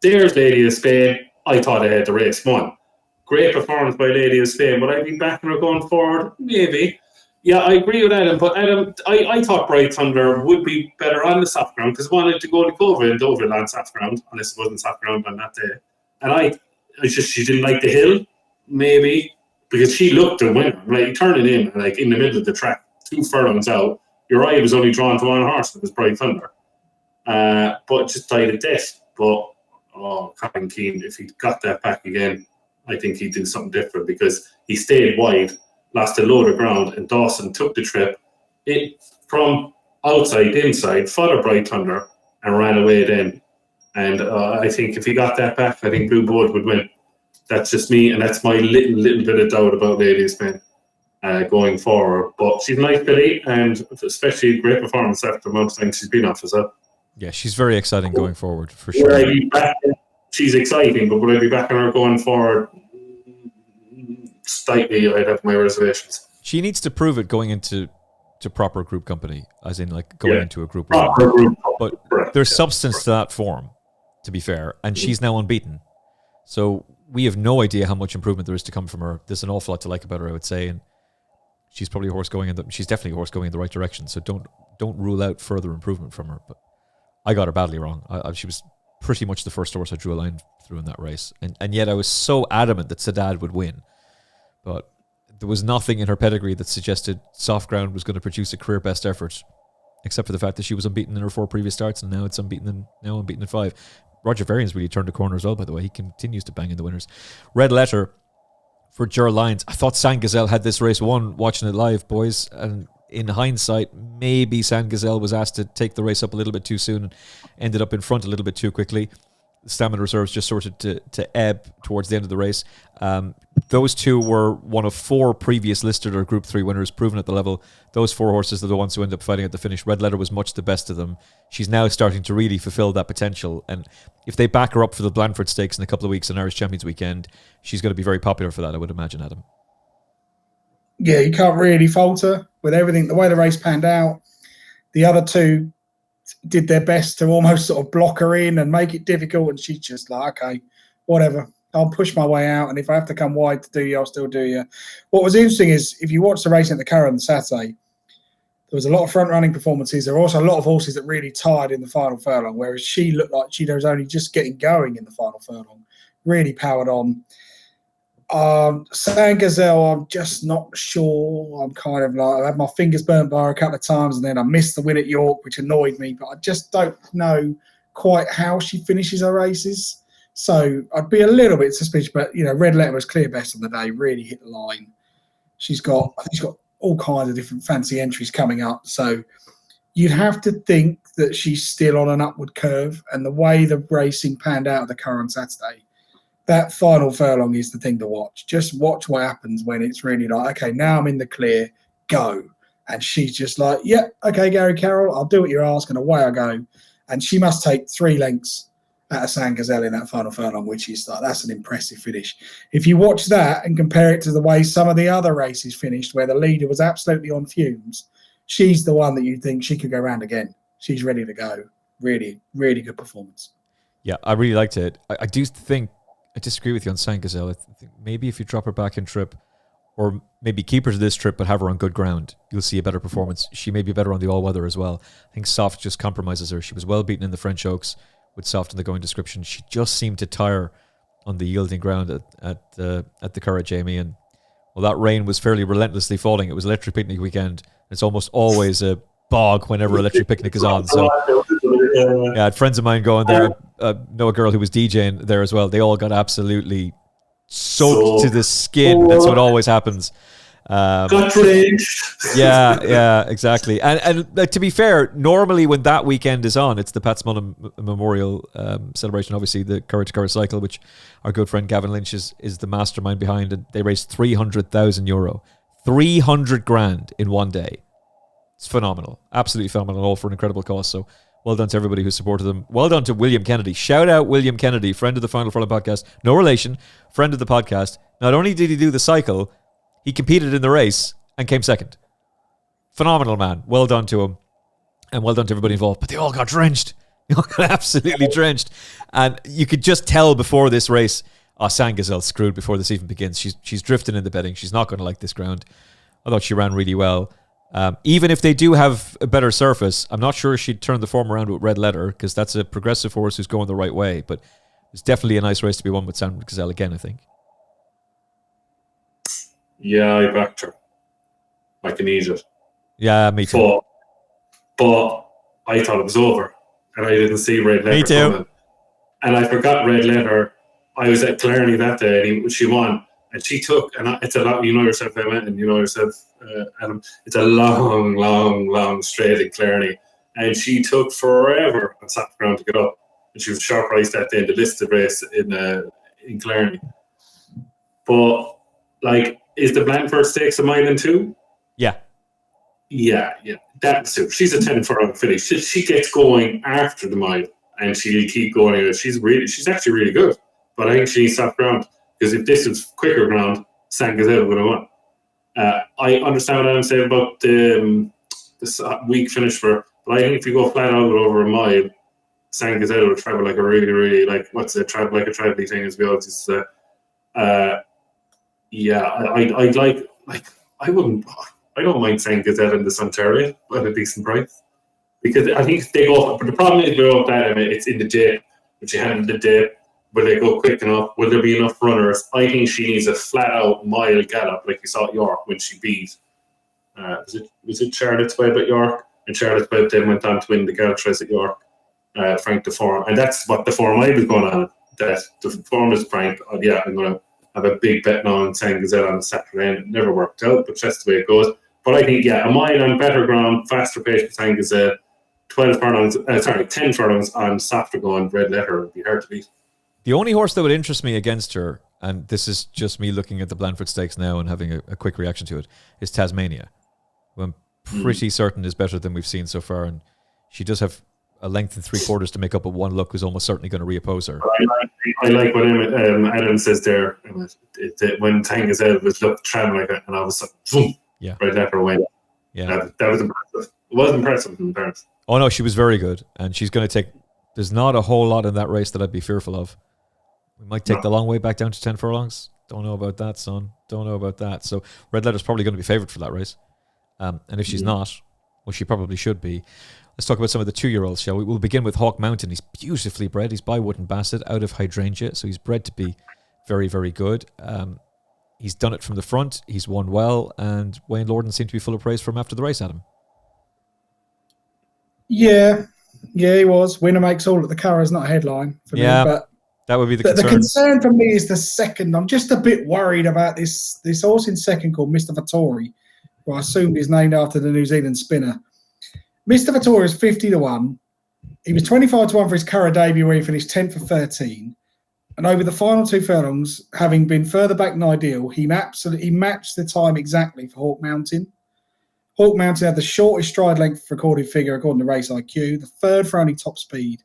There's Lady of Spain. I thought I had the race won. Great performance by Lady of Spain. Would I be backing her going forward? Maybe. Yeah, I agree with Adam, but Adam, I thought Bright Thunder would be better on the soft ground because I wanted to go to Cova and Deauville on soft ground, unless it wasn't soft ground on that day. And she didn't like the hill, maybe. Because she looked the winner, like turning in, like in the middle of the track, 2 furlongs out. Your eye was only drawn to one horse, it was Bright Thunder. But just died of death. But Colin Keane, if he got that back again, I think he'd do something different because he stayed wide, lost a load of ground, and Dawson took the trip from outside to inside, followed Bright Thunder, and ran away then. And I think if he got that back, I think Blue Bolt would win. That's just me, and that's my little bit of doubt about Lady of Spain going forward. But she's a nice filly, and especially a great performance after the amount of time she's been off as well. Yeah, she's very exciting going forward, for sure. She's exciting, but would I be backing her going forward? Slightly, I'd have my reservations. She needs to prove it going into proper group company, as in like going into a group. But there's substance to that form, to be fair, and she's now unbeaten. So we have no idea how much improvement there is to come from her. There's an awful lot to like about her, I would say, and she's probably she's definitely a horse going in the right direction. So don't rule out further improvement from her. But I got her badly wrong. She was pretty much the first horse I drew a line through in that race, and yet I was so adamant that Saddadd would win. But there was nothing in her pedigree that suggested soft ground was going to produce a career best effort, except for the fact that she was unbeaten in her 4 previous starts, and now it's unbeaten in 5. Roger Varian's really turned a corner as well, by the way. He continues to bang in the winners. Red letter for Ger Lyons. I thought San Gazelle had this race won watching it live, boys. And in hindsight, maybe San Gazelle was asked to take the race up a little bit too soon and ended up in front a little bit too quickly. The stamina reserves just sorted to ebb towards the end of the race. Those two were one of 4 previous listed or Group 3 winners proven at the level. Those 4 horses are the ones who end up fighting at the finish. Red Letter was much the best of them. She's now starting to really fulfill that potential. And if they back her up for the Blandford Stakes in a couple of weeks on Irish Champions Weekend, she's going to be very popular for that, I would imagine, Adam. Yeah, you can't really falter with everything. The way the race panned out, the other 2 did their best to almost sort of block her in and make it difficult, and she's just like, okay, whatever, I'll push my way out, and if I have to come wide to do you, I'll still do you. What was interesting is if you watch the race at the Curragh on Saturday, there was a lot of front-running performances. There were also a lot of horses that really tired in the final furlong, whereas she looked like she was only just getting going in the final furlong, really powered on. San Gazelle, I'm just not sure. I'm kind of like, I had my fingers burnt by her a couple of times, and then I missed the win at York, which annoyed me, but I just don't know quite how she finishes her races. So I'd be a little bit suspicious, but Red Letter was clear best on the day, really hit the line. She's got all kinds of different fancy entries coming up. So you'd have to think that she's still on an upward curve, and the way the racing panned out at the Curragh on Saturday, that final furlong is the thing to watch. Just watch what happens when it's really like, okay, now I'm in the clear, go. And she's just like, yeah, okay, Gary Carroll, I'll do what you're asking, away I go. And she must take 3 lengths out of San Gazelle in that final furlong, which is like, that's an impressive finish. If you watch that and compare it to the way some of the other races finished, where the leader was absolutely on fumes, she's the one that you think she could go round again. She's ready to go. Really, really good performance. Yeah, I really liked it. I do think, I disagree with you on Saint Gazelle. I think maybe if you drop her back in trip, or maybe keep her to this trip but have her on good ground, you'll see a better performance. She may be better on the all-weather as well. I think Soft just compromises her. She was well beaten in the French Oaks with Soft in the going description. She just seemed to tire on the yielding ground at the Curragh, Jamie. And well, that rain was fairly relentlessly falling. It was Electric Picnic weekend. It's almost always a bog whenever Electric Picnic is on. So yeah, I had friends of mine going there. Know a girl who was DJing there as well. They all got absolutely soaked to the skin. That's what always happens. Yeah, exactly. And to be fair, normally when that weekend is on, it's the Pat Mullen Memorial celebration. Obviously, the Courage to Courage Cycle, which our good friend Gavin Lynch is the mastermind behind, and they raised €300,000, 300 grand in one day. It's phenomenal, absolutely phenomenal, all for an incredible cause. So well done to everybody who supported them. Well done to William Kennedy. Shout out William Kennedy, friend of the Final Furlong podcast. No relation, friend of the podcast. Not only did he do the cycle, he competed in the race and came second. Phenomenal, man. Well done to him. And well done to everybody involved. But they all got drenched. They all got absolutely drenched. And you could just tell before this race, Saint Gazelle's screwed before this even begins. She's drifting in the betting. She's not going to like this ground. I thought she ran really well. Even if they do have a better surface, I'm not sure she'd turn the form around with Red Letter, because that's a progressive horse who's going the right way. But it's definitely a nice race to be won with Saint Gazelle again, I think. Yeah, I backed her. I can eat it. Yeah, me too. But I thought it was over, and I didn't see Red Letter me too. coming. And I forgot Red Letter. I was at Killarney that day, and she won. And she took, and it's a lot, you know yourself, Emmet, and you know yourself, Adam, it's a long straight in Killarney. And she took forever on Saturday ground to get up. And she was sharp priced that day in the listed race in Killarney. But, like, is the Blandford Stakes a mile and two? Yeah. Yeah. That's super. She's a 10 furlong finish. She gets going after the mile, and she'll keep going. She's actually really good. But I think she needs soft ground. Because if this was quicker ground, Saint Gazelle would have won. I understand what I'm saying about this weak finish for her, but I think if you go flat out over a mile, Saint Gazelle would travel like a really, like, what's it, travel like a travelly thing as well. It's, I don't mind Saint Gazelle in the Ontario at a decent price. Because I think they go up, but the problem is with all that, it's in the dip, which you had in the dip. Will they go quick enough? Will there be enough runners? I think she needs a flat-out mile gallop, like you saw at York when she beat. Was it Charlotte's Web at York? And Charlotte's Web then went on to win the Gallop Race at York. Frank the Form, and that's what the form I was going on. That the form is Frank. I'm going to have a big bet now on Saint Gazelle on Saturday, and it never worked out, but that's the way it goes. But I think a mile on better ground, faster pace for Saint Gazelle. 10 furlongs on softer going Red Letter would be hard to beat. The only horse that would interest me against her, and this is just me looking at the Blandford Stakes now and having a quick reaction to it, is Tasmania, who I'm pretty certain is better than we've seen so far. And she does have a length and 3/4 to make up, but one look who's almost certainly going to reoppose her. I like what Adam says there. When Saint Gazelle was traveling like that, and I was like, boom, right after away. Yeah, that was impressive. It was impressive in fairness. Oh no, she was very good, and she's going to take. There's not a whole lot in that race that I'd be fearful of. We might take the long way back down to 10 furlongs. Don't know about that, son. Don't know about that. So Red Letter's probably going to be favoured for that race. And if she's not, well, she probably should be. Let's talk about some of the 2-year-olds, shall we? We'll begin with Hawk Mountain. He's beautifully bred. He's by Wooden Basset, out of Hydrangea. So he's bred to be very, very good. He's done it from the front. He's won well. And Wayne Lorden seemed to be full of praise for him after the race, Adam. Yeah, he was. Winner makes all at the Curragh is not a headline for me. But that would be the concern. The concern for me is the second. I'm just a bit worried about this horse in second called Mr. Vittori, who I assumed is named after the New Zealand spinner. Mr. Vittori is 50-1. He was 25-1 for his Curragh debut where he finished 10th for 13. And over the final 2 furlongs, having been further back than ideal, he absolutely matched the time exactly for Hawk Mountain. Hawk Mountain had the shortest stride length recorded figure according to Race IQ, the third for only top speed.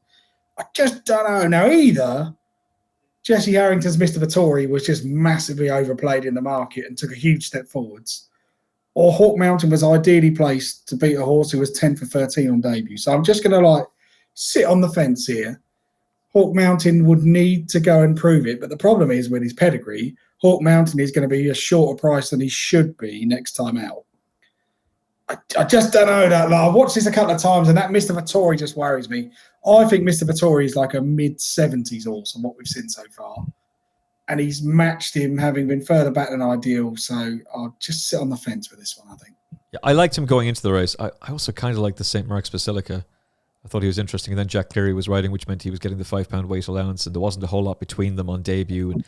I just don't know. Now, either Jesse Harrington's Mr. Vittori was just massively overplayed in the market and took a huge step forwards, or Hawk Mountain was ideally placed to beat a horse who was 10 for 13 on debut. So I'm just going to sit on the fence here. Hawk Mountain would need to go and prove it. But the problem is with his pedigree, Hawk Mountain is going to be a shorter price than he should be next time out. I just don't know that. Like, I've watched this a couple of times, and that Mr. Vittori just worries me. I think Mr. Vittori is like a mid-70s horse on what we've seen so far. And he's matched him having been further back than ideal. So I'll just sit on the fence with this one, I think. Yeah, I liked him going into the race. I also kind of liked the St. Mark's Basilica. I thought he was interesting. And then Jack Cleary was riding, which meant he was getting the £5 weight allowance, and there wasn't a whole lot between them on debut. And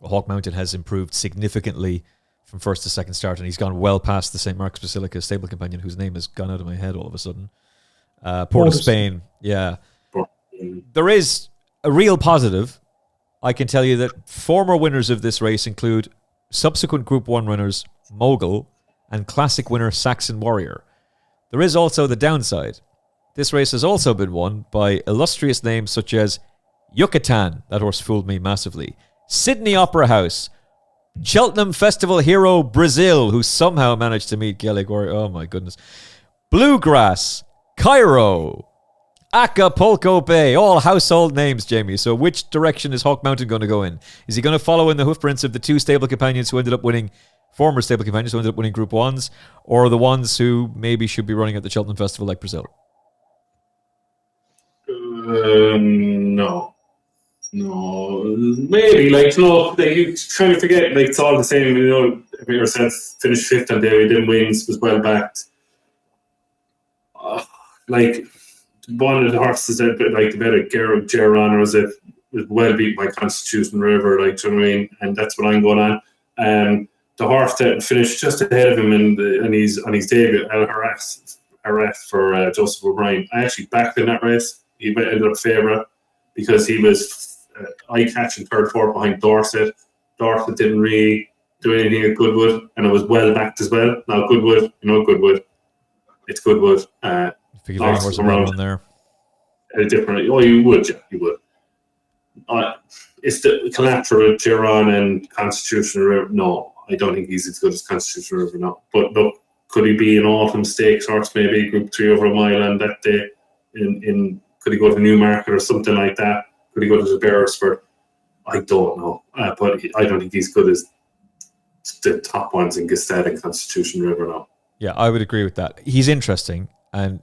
Hawk Mountain has improved significantly from first to second start, and he's gone well past the St. Mark's Basilica stable companion, whose name has gone out of my head all of a sudden. Port of Spain, yeah. There is a real positive. I can tell you that former winners of this race include subsequent Group 1 winners Mogul and classic winner Saxon Warrior. There is also the downside. This race has also been won by illustrious names such as Yucatan, that horse fooled me massively, Sydney Opera House, Cheltenham Festival hero Brazil, who somehow managed to meet Gaelic Warrior. Oh my goodness. Bluegrass, Cairo, Acapulco Bay, all household names, Jamie. So which direction is Hawk Mountain going to go in? Is he going to follow in the hoofprints of the two stable companions who ended up winning, former stable companions who ended up winning Group 1s, or the ones who maybe should be running at the Cheltenham Festival like Brazil? No. Maybe, you kind of forget, it's all the same, yourself finished fifth on day, didn't win, was well backed. One of the horses that, the better Shagraan, was well beat by Constitution River, you know what I mean? And that's what I'm going on. The horse that finished just ahead of him and he's on his debut, harassed for Joseph O'Brien. I actually backed in that race. He ended up favourite because he was eye-catching third, fourth behind Dorset. Dorset didn't really do anything at Goodwood, and it was well backed as well. Now Goodwood, Goodwood. It's Goodwood. Figured there was around there. Different. Oh, you would. It's the collateral Shagraan and Constitution River. No, I don't think he's as good as Constitution River. No, but look, could he be an autumn stakes horse, maybe Group 3 over a mile on that day? Could he go to Newmarket or something like that? Could he go to the Beresford? I don't know, but I don't think he's good as the top ones in Gestad and Constitution River now. Yeah, I would agree with that. He's interesting, and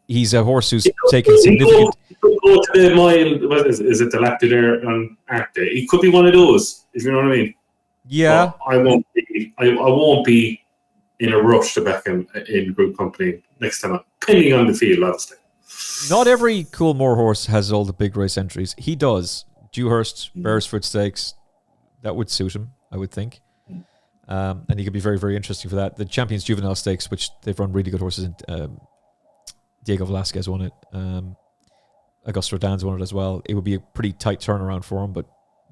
he's a horse who's taken significant. He could go to the mile. What is it? The Lactadere on Arc Day. He could be one of those. If you know what I mean. Yeah, but I won't be in a rush to back him in group company next time, depending on the field, obviously. Not every Coolmore horse has all the big race entries. He does. Dewhurst, Beresford Stakes, that would suit him, I would think. And he could be very, very interesting for that. The Champions Juvenile Stakes, which they've run really good horses in. Diego Velasquez won it. Augusto Rodin's won it as well. It would be a pretty tight turnaround for him, but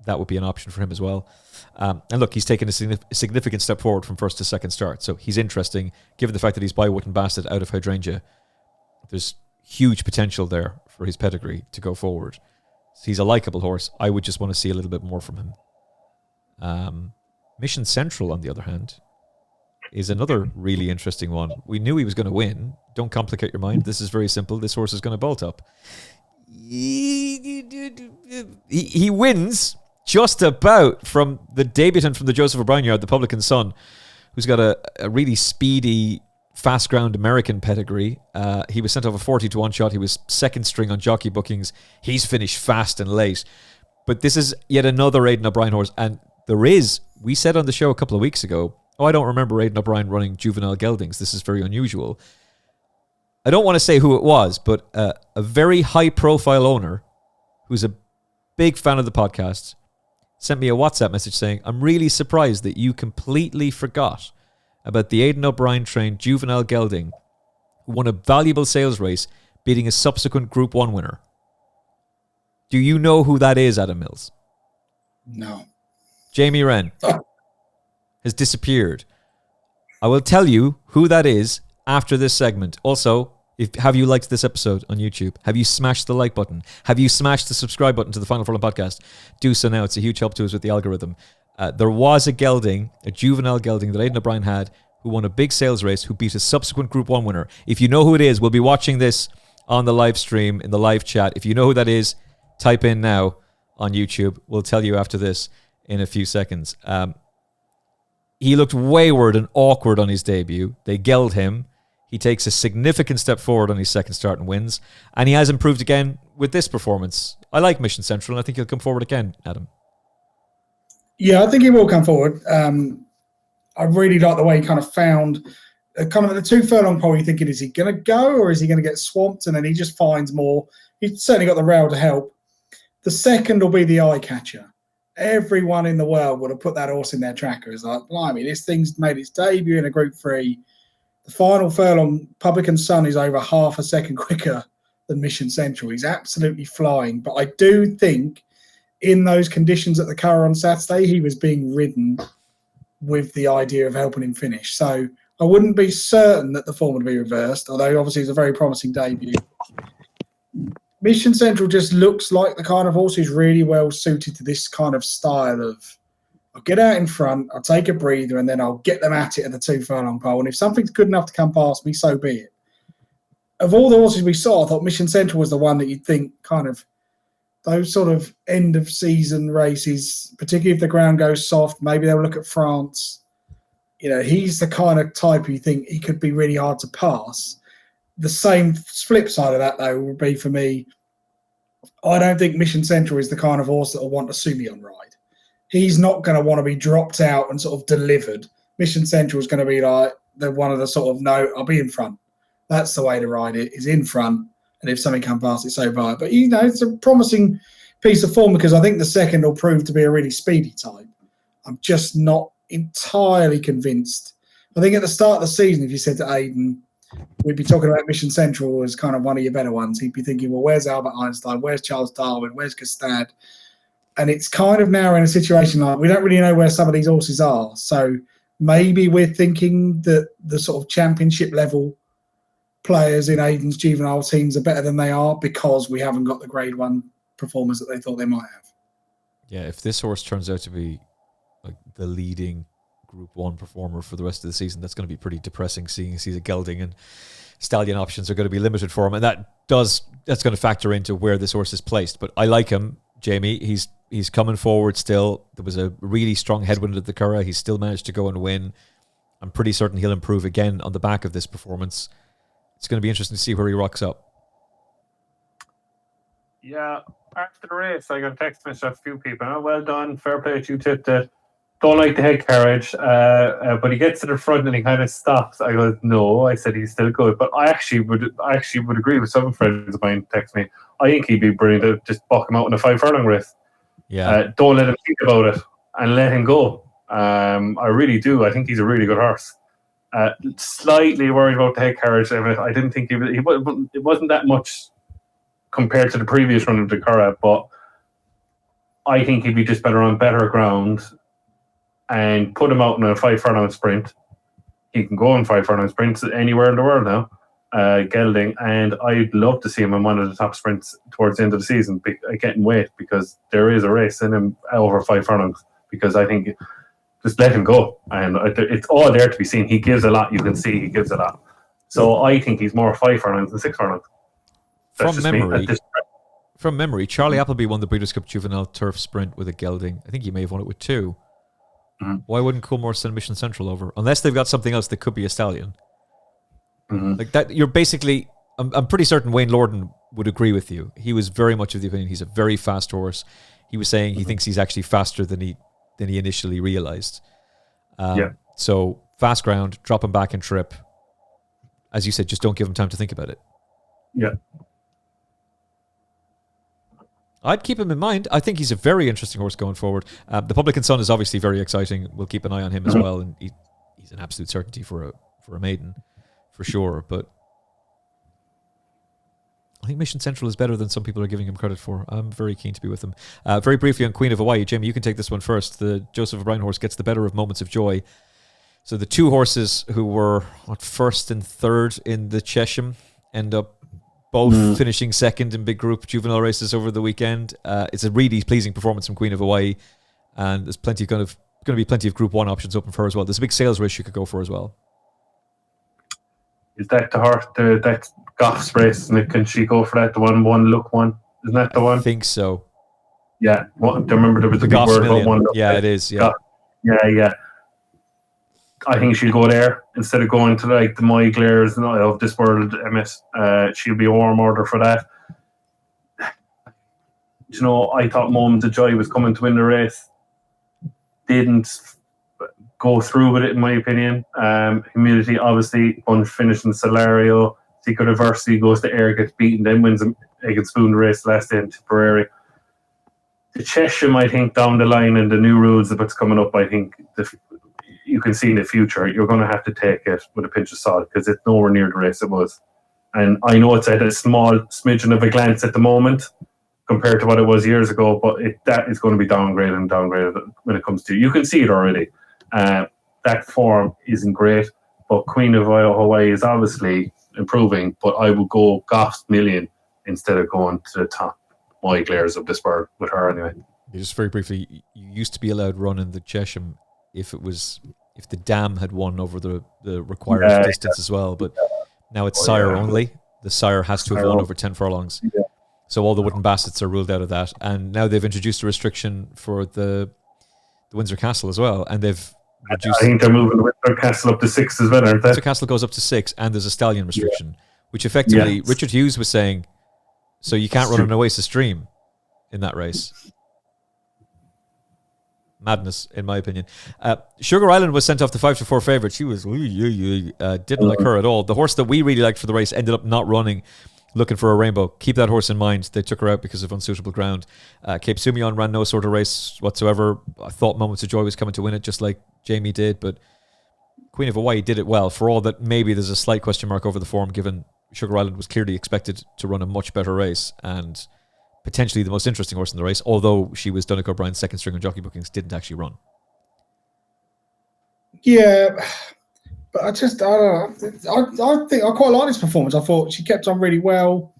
that would be an option for him as well. And look, he's taken a significant step forward from first to second start. So he's interesting, given the fact that he's by Wootton Bastet out of Hydrangea. There's huge potential there for his pedigree to go forward. So he's a likeable horse. I would just want to see a little bit more from him. Mission Central, on the other hand, is another really interesting one. We knew he was going to win. Don't complicate your mind. This is very simple. This horse is going to bolt up. He wins just about from the debutant from the Joseph O'Brien yard, the Publican Son, who's got a really speedy, fast ground American pedigree. He was sent off a 40-1 shot. He was second string on jockey bookings. He's finished fast and late. But this is yet another Aidan O'Brien horse. And we said on the show a couple of weeks ago, I don't remember Aidan O'Brien running juvenile geldings. This is very unusual. I don't want to say who it was, but a very high-profile owner who's a big fan of the podcast sent me a WhatsApp message saying, I'm really surprised that you completely forgot about the Aidan O'Brien trained juvenile gelding who won a valuable sales race beating a subsequent Group 1 winner. Do you know who that is, Adam Mills? No. Jamie Wrenn has disappeared. I will tell you who that is after this segment. Also, have you liked this episode on YouTube? Have you smashed the like button? Have you smashed the subscribe button to the Final Furlong podcast? Do so now. It's a huge help to us with the algorithm. There was a juvenile gelding that Aidan O'Brien had, who won a big sales race, who beat a subsequent Group 1 winner. If you know who it is, we'll be watching this on the live stream, in the live chat. If you know who that is, type in now on YouTube. We'll tell you after this in a few seconds. He looked wayward and awkward on his debut. They gelled him. He takes a significant step forward on his second start and wins. And he has improved again with this performance. I like Mission Central, and I think he'll come forward again, Adam. Yeah, I think he will come forward. I really like the way he kind of found kind of at the 2 furlong pole. You're thinking, is he going to go or is he going to get swamped? And then he just finds more. He's certainly got the rail to help. The second will be the eye catcher. Everyone in the world would have put that horse in their tracker. It's like, blimey, this thing's made its debut in a Group 3. The final furlong, Publican Sun, is over half a second quicker than Mission Central. He's absolutely flying. But I do think in those conditions at the Curragh on Saturday, he was being ridden with the idea of helping him finish. So I wouldn't be certain that the form would be reversed, although obviously it's a very promising debut. Mission Central just looks like the kind of horse who's really well suited to this kind of style of, I'll get out in front, I'll take a breather, and then I'll get them at it at the 2 furlong pole. And if something's good enough to come past me, so be it. Of all the horses we saw, I thought Mission Central was the one that you'd think kind of those sort of end of season races, particularly if the ground goes soft, maybe they'll look at France. You know, he's the kind of type you think he could be really hard to pass. The same flip side of that, though, would be for me, I don't think Mission Central is the kind of horse that will want a Soumillon ride. He's not going to want to be dropped out and sort of delivered. Mission Central is going to be like one of the sort of, no, I'll be in front. That's the way to ride it, is in front. And if something comes past, it's so by. But, you know, it's a promising piece of form because I think the second will prove to be a really speedy type. I'm just not entirely convinced. I think at the start of the season, if you said to Aidan, we'd be talking about Mission Central as kind of one of your better ones. He'd be thinking, well, where's Albert Einstein? Where's Charles Darwin? Where's Gstaad? And it's kind of now in a situation like we don't really know where some of these horses are. So maybe we're thinking that the sort of championship level players in Aidan's juvenile teams are better than they are because we haven't got the Grade 1 performers that they thought they might have. Yeah, if this horse turns out to be like the leading Group 1 performer for the rest of the season, that's going to be pretty depressing, seeing the gelding and stallion options are going to be limited for him, and that's going to factor into where this horse is placed. But I like him, Jamie. He's coming forward still. There was a really strong headwind at the Curragh. He still managed to go and win. I'm pretty certain he'll improve again on the back of this performance. It's going to be interesting to see where he rocks up. Yeah, after the race, I got a text message of a few people. Oh, well done, fair play to you, tipped it. Don't like the head carriage, but he gets to the front and he kind of stops. I go, no, I said he's still good, but I actually would agree with some friends of mine text me. I think he'd be brilliant to just buck him out in a 5 furlong race. Yeah, don't let him think about it and let him go. I really do. I think he's a really good horse. Slightly worried about the head carriage. I didn't think it wasn't that much compared to the previous run of the Curragh, but I think he'd be just better on better ground and put him out in a 5 furlong sprint. He can go in 5 furlong sprints anywhere in the world now, gelding, and I'd love to see him in one of the top sprints towards the end of the season, getting weight, because there is a race in him over 5 furlongs, because I think just let him go. And it's all there to be seen. He gives a lot. You can see he gives a lot. So I think he's more 5 furlongs than 6 furlongs. From memory, Charlie Appleby won the Breeders' Cup Juvenile Turf Sprint with a gelding. I think he may have won it with 2. Mm-hmm. Why wouldn't Coolmore send Mission Central over? Unless they've got something else that could be a stallion. Mm-hmm. Like that, you're basically... I'm pretty certain Wayne Lorden would agree with you. He was very much of the opinion he's a very fast horse. He was saying he thinks he's actually faster than he initially realised. So, fast ground, drop him back and trip. As you said, just don't give him time to think about it. Yeah. I'd keep him in mind. I think he's a very interesting horse going forward. The Publican Sun is obviously very exciting. We'll keep an eye on him as well, and he's an absolute certainty for a maiden, for sure. But I think Mission Central is better than some people are giving him credit for. I'm very keen to be with him. Very briefly on Queen of Hawaii, Jamie, you can take this one first. The Joseph O'Brien horse gets the better of Moments of Joy. So the 2 horses who were first and third in the Chesham end up both finishing second in big group juvenile races over the weekend. It's a really pleasing performance from Queen of Hawaii, and there's going to be plenty of Group 1 options open for her as well. There's a big sales race you could go for as well. Is that the horse? That's Goff's race, and can she go for that? The one look one? Isn't that the one? I think so. Yeah. I remember there was a big Goff's word about one look. Yeah, it is. Yeah. Yeah. I think she'll go there instead of going to like the My Glares of this world, Emmet. She'll be a warm order for that. You know, I thought Moments of Joy was coming to win the race. Didn't go through with it, in my opinion. Humility, obviously, unfinished Solario. Secret Adversity goes to air, gets beaten, then wins a Egg and Spoon race last day in Tipperary. The Chesham, I think, down the line and the new rules that's coming up, I think you can see in the future, you're going to have to take it with a pinch of salt because it's nowhere near the race it was. And I know it's at a small smidgen of a glance at the moment compared to what it was years ago, but that is going to be downgraded when it comes to you can see it already. That form isn't great, but Queen of Hawaii is obviously improving, but I will go Goff's Million instead of going to the top My Glares of this world with her anyway. Just very briefly, you used to be allowed run in the Chesham if the dam had won over the required distance as well, but now it's sire only. The sire has to have won over 10 furlongs. Yeah. So all the wooden baskets are ruled out of that. And now they've introduced a restriction for the Windsor Castle as well. And they've reduced... I think they're moving the Windsor Castle up to 6 as well, aren't they? Windsor Castle goes up to 6 and there's a stallion restriction, which effectively Richard Hughes was saying, so you can't run an Oasis Dream in that race. Madness, in my opinion. Sugar Island was sent off the 5-4 favourite. She was didn't like her at all. The horse that we really liked for the race ended up not running, looking for a rainbow. Keep that horse in mind. They took her out because of unsuitable ground. Cape Soumillon ran no sort of race whatsoever. I thought Moments of Joy was coming to win it, just like Jamie did, but Queen of Hawaii did it well. For all that, maybe there's a slight question mark over the form, given Sugar Island was clearly expected to run a much better race and potentially the most interesting horse in the race, although she was Aidan O'Brien's second string on jockey bookings, didn't actually run. Yeah, but I don't know. I think I quite like this performance. I thought she kept on really well,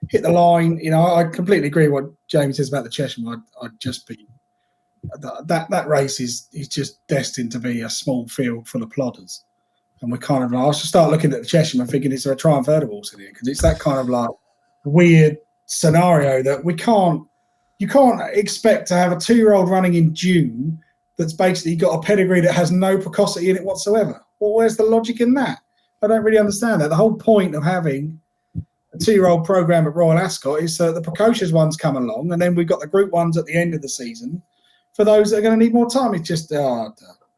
hit the line. You know, I completely agree with what Jamie says about the Chesham. I'd just be that race is just destined to be a small field full of plodders, and we're kind of I should start looking at the Chesham and thinking is there a Triumph Hurdle horse in here, because it's that kind of like weird scenario that you can't expect to have a 2-year-old running in June that's basically got a pedigree that has no precocity in it whatsoever. Well, where's the logic in that? I don't really understand that. The whole point of having a 2-year-old program at Royal Ascot is so the precocious ones come along, and then we've got the group ones at the end of the season for those that are going to need more time. It's just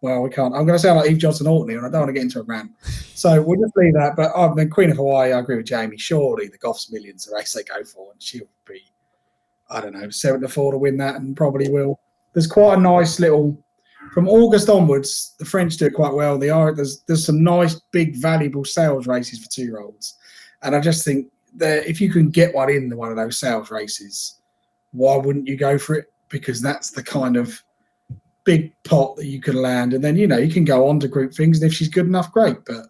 well, we can't. I'm going to sound like Eve Johnson Orton here, and I don't want to get into a rant. So we'll just leave that. But the Queen of Hawaii, I agree with Jamie. Surely the Goff's Million's the race they go for, and she'll be, I don't know, 7-4 to win that, and probably will. There's quite a nice little, from August onwards, the French do it quite well. There's some nice, big, valuable sales races for 2-year-olds, and I just think that if you can get one in one of those sales races, why wouldn't you go for it? Because that's the kind of big pot that you can land, and then you can go on to group things, and if she's good enough, great. But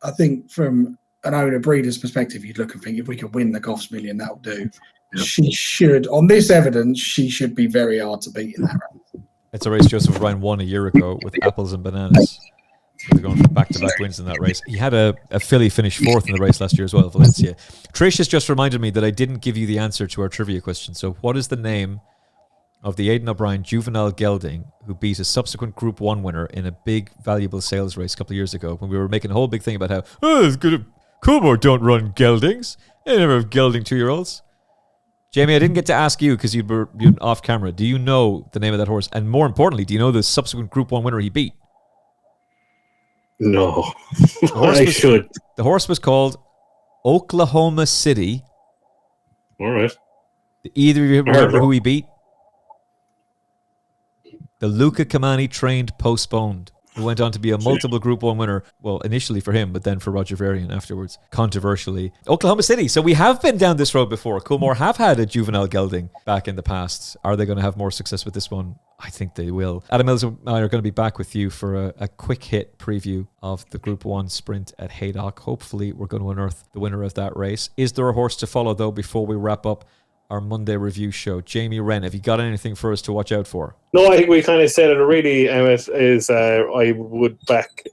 I think from an owner breeder's perspective, you'd look and think if we could win the Goff's Million, that'll do. Yep. She should, on this evidence, she should be very hard to beat in that race. It's a race Joseph O'Brien won a year ago with apples and bananas. They're going for back-to-back wins in that race. He had a filly finish 4th in the race last year as well, Valencia. Trish has just reminded me that I didn't give you the answer to our trivia question. So what is the name of the Aidan O'Brien juvenile gelding who beat a subsequent Group 1 winner in a big, valuable sales race a couple of years ago, when we were making a whole big thing about how, it's good. Coolmore don't run geldings. They never have gelding 2-year-olds. Jamie, I didn't get to ask you because you'd been off camera. Do you know the name of that horse? And more importantly, do you know the subsequent Group 1 winner he beat? No. I should. The horse was called Oklahoma City. All right. Do either of you remember who he beat? The Luca Kamani trained Postponed, who went on to be a multiple Group 1 winner, well, initially for him, but then for Roger Varian afterwards, controversially. Oklahoma City. So we have been down this road before. Coolmore have had a juvenile gelding back in the past. Are they going to have more success with this one? I think they will. Adam Mills and I are going to be back with you for a quick hit preview of the Group 1 sprint at Haydock. Hopefully we're going to unearth the winner of that race. Is there a horse to follow, though, before we wrap up our Monday review show? Jamie Wrenn, have you got anything for us to watch out for? No, I think we kind of said it already, Emmet, is I would back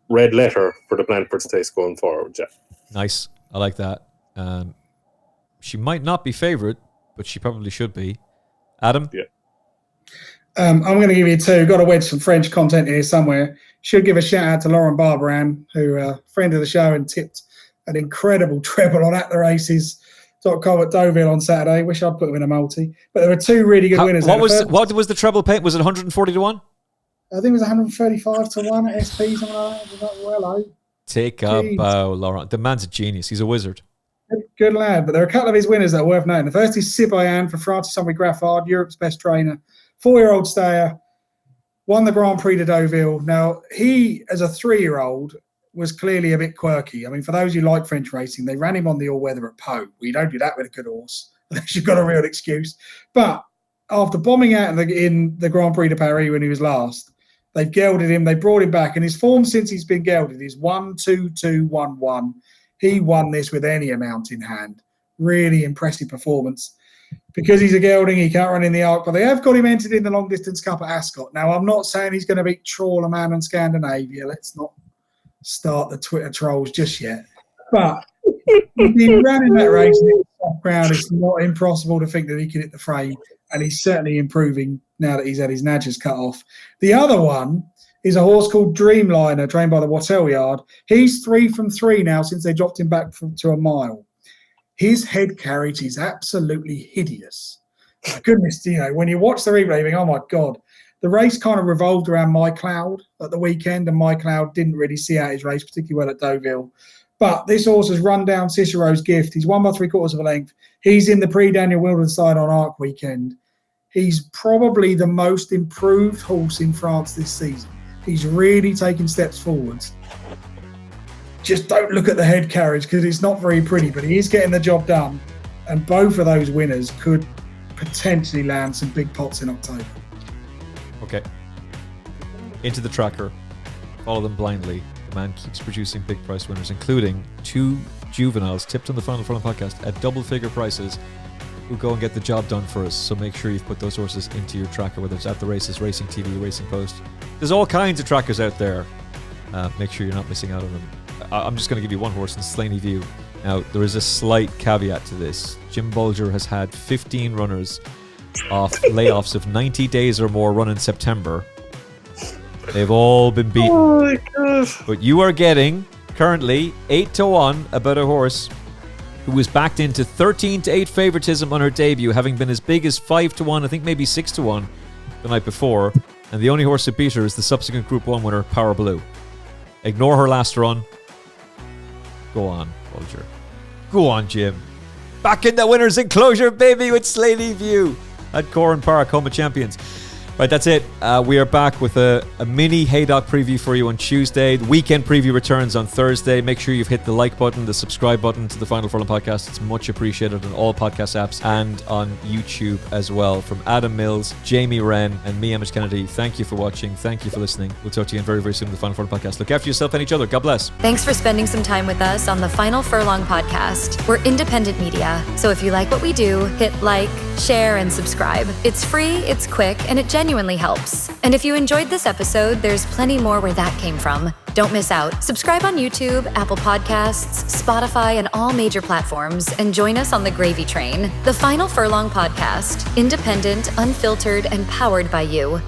red letter for the Blandford Stakes going forward, Jeff. Nice. I like that. She might not be favourite, but she probably should be. Adam? Yeah. I'm going to give you two. Got to wedge some French content here somewhere. Should give a shout out to Lauren Barbaran, who friend of the show and tipped an incredible treble on At The Races.com at Deauville on Saturday. Wish I'd put him in a multi. But there were two really good winners. What was the treble pay? Was it 140 to 1? I think it was 135 to 1 at SP, something like that. Well, Take a bow, Laurent. The man's a genius. He's a wizard. Good lad. But there are a couple of his winners that are worth noting. The first is Sibayan for Francis-Henri Graffard, Europe's best trainer. 4-year-old stayer. Won the Grand Prix de Deauville. Now, he, as a 3-year-old, was clearly a bit quirky. I mean, for those who like French racing, they ran him on the all-weather at Pau. Well, you don't do that with a good horse unless you've got a real excuse. But after bombing out in the Grand Prix de Paris when he was last, they've gelded him. They brought him back. And his form since he's been gelded is 1-2-2-1-1. He won this with any amount in hand. Really impressive performance. Because he's a gelding, he can't run in the Arc, but they have got him entered in the Long Distance Cup at Ascot. Now, I'm not saying he's going to beat Trawlerman and Scandinavia. Let's not start the Twitter trolls just yet. But if he ran in that race in the soft ground, it's not impossible to think that he can hit the frame. And he's certainly improving now that he's had his nudges cut off. The other one is a horse called Dreamliner, trained by the Wattel Yard. He's 3 from 3 now since they dropped him back to a mile. His head carriage is absolutely hideous. My goodness, when you watch the replay, you think, oh my God. The race kind of revolved around My Cloud at the weekend, and My Cloud didn't really see out his race particularly well at Deauville. But this horse has run down Cicero's Gift. He's won by 3/4 of a length. He's in the pre-Daniel Wildenstein on Arc weekend. He's probably the most improved horse in France this season. He's really taken steps forwards. Just don't look at the head carriage because it's not very pretty, but he is getting the job done. And both of those winners could potentially land some big pots in October. Okay. Into the tracker. Follow them blindly. The man keeps producing big price winners, including 2 juveniles tipped on the Final Furlong podcast at double-figure prices who go and get the job done for us. So make sure you've put those horses into your tracker, whether it's At The Races, Racing TV, Racing Post. There's all kinds of trackers out there. Make sure you're not missing out on them. I'm just going to give you one horse in Slaney View. Now, there is a slight caveat to this. Jim Bulger has had 15 runners off layoffs of 90 days or more run in September. They've all been beaten. Oh my God. But you are getting, currently, 8 to 1 about a horse who was backed into 13 to 8 favoritism on her debut, having been as big as 5 to 1, I think maybe 6 to 1 the night before. And the only horse that beat her is the subsequent Group 1 winner, Power Blue. Ignore her last run. Go on, Bulger. Go on, Jim. Back in the winner's enclosure, baby, with Slaney View at Corran Park, home of champions. Right, that's it. We are back with a mini Haydock preview for you on Tuesday. The weekend preview returns on Thursday. Make sure you've hit the like button, the subscribe button to the Final Furlong podcast. It's much appreciated on all podcast apps and on YouTube as well. From Adam Mills, Jamie Wrenn, and me, Emmet Kennedy, thank you for watching. Thank you for listening. We'll talk to you again very, very soon on the Final Furlong podcast. Look after yourself and each other. God bless. Thanks for spending some time with us on the Final Furlong podcast. We're independent media, so if you like what we do, hit like, share, and subscribe. It's free, it's quick, and it genuinely helps. And if you enjoyed this episode, there's plenty more where that came from. Don't miss out. Subscribe on YouTube, Apple Podcasts, Spotify, and all major platforms, and join us on the gravy train. The Final Furlong podcast, independent, unfiltered, and powered by you.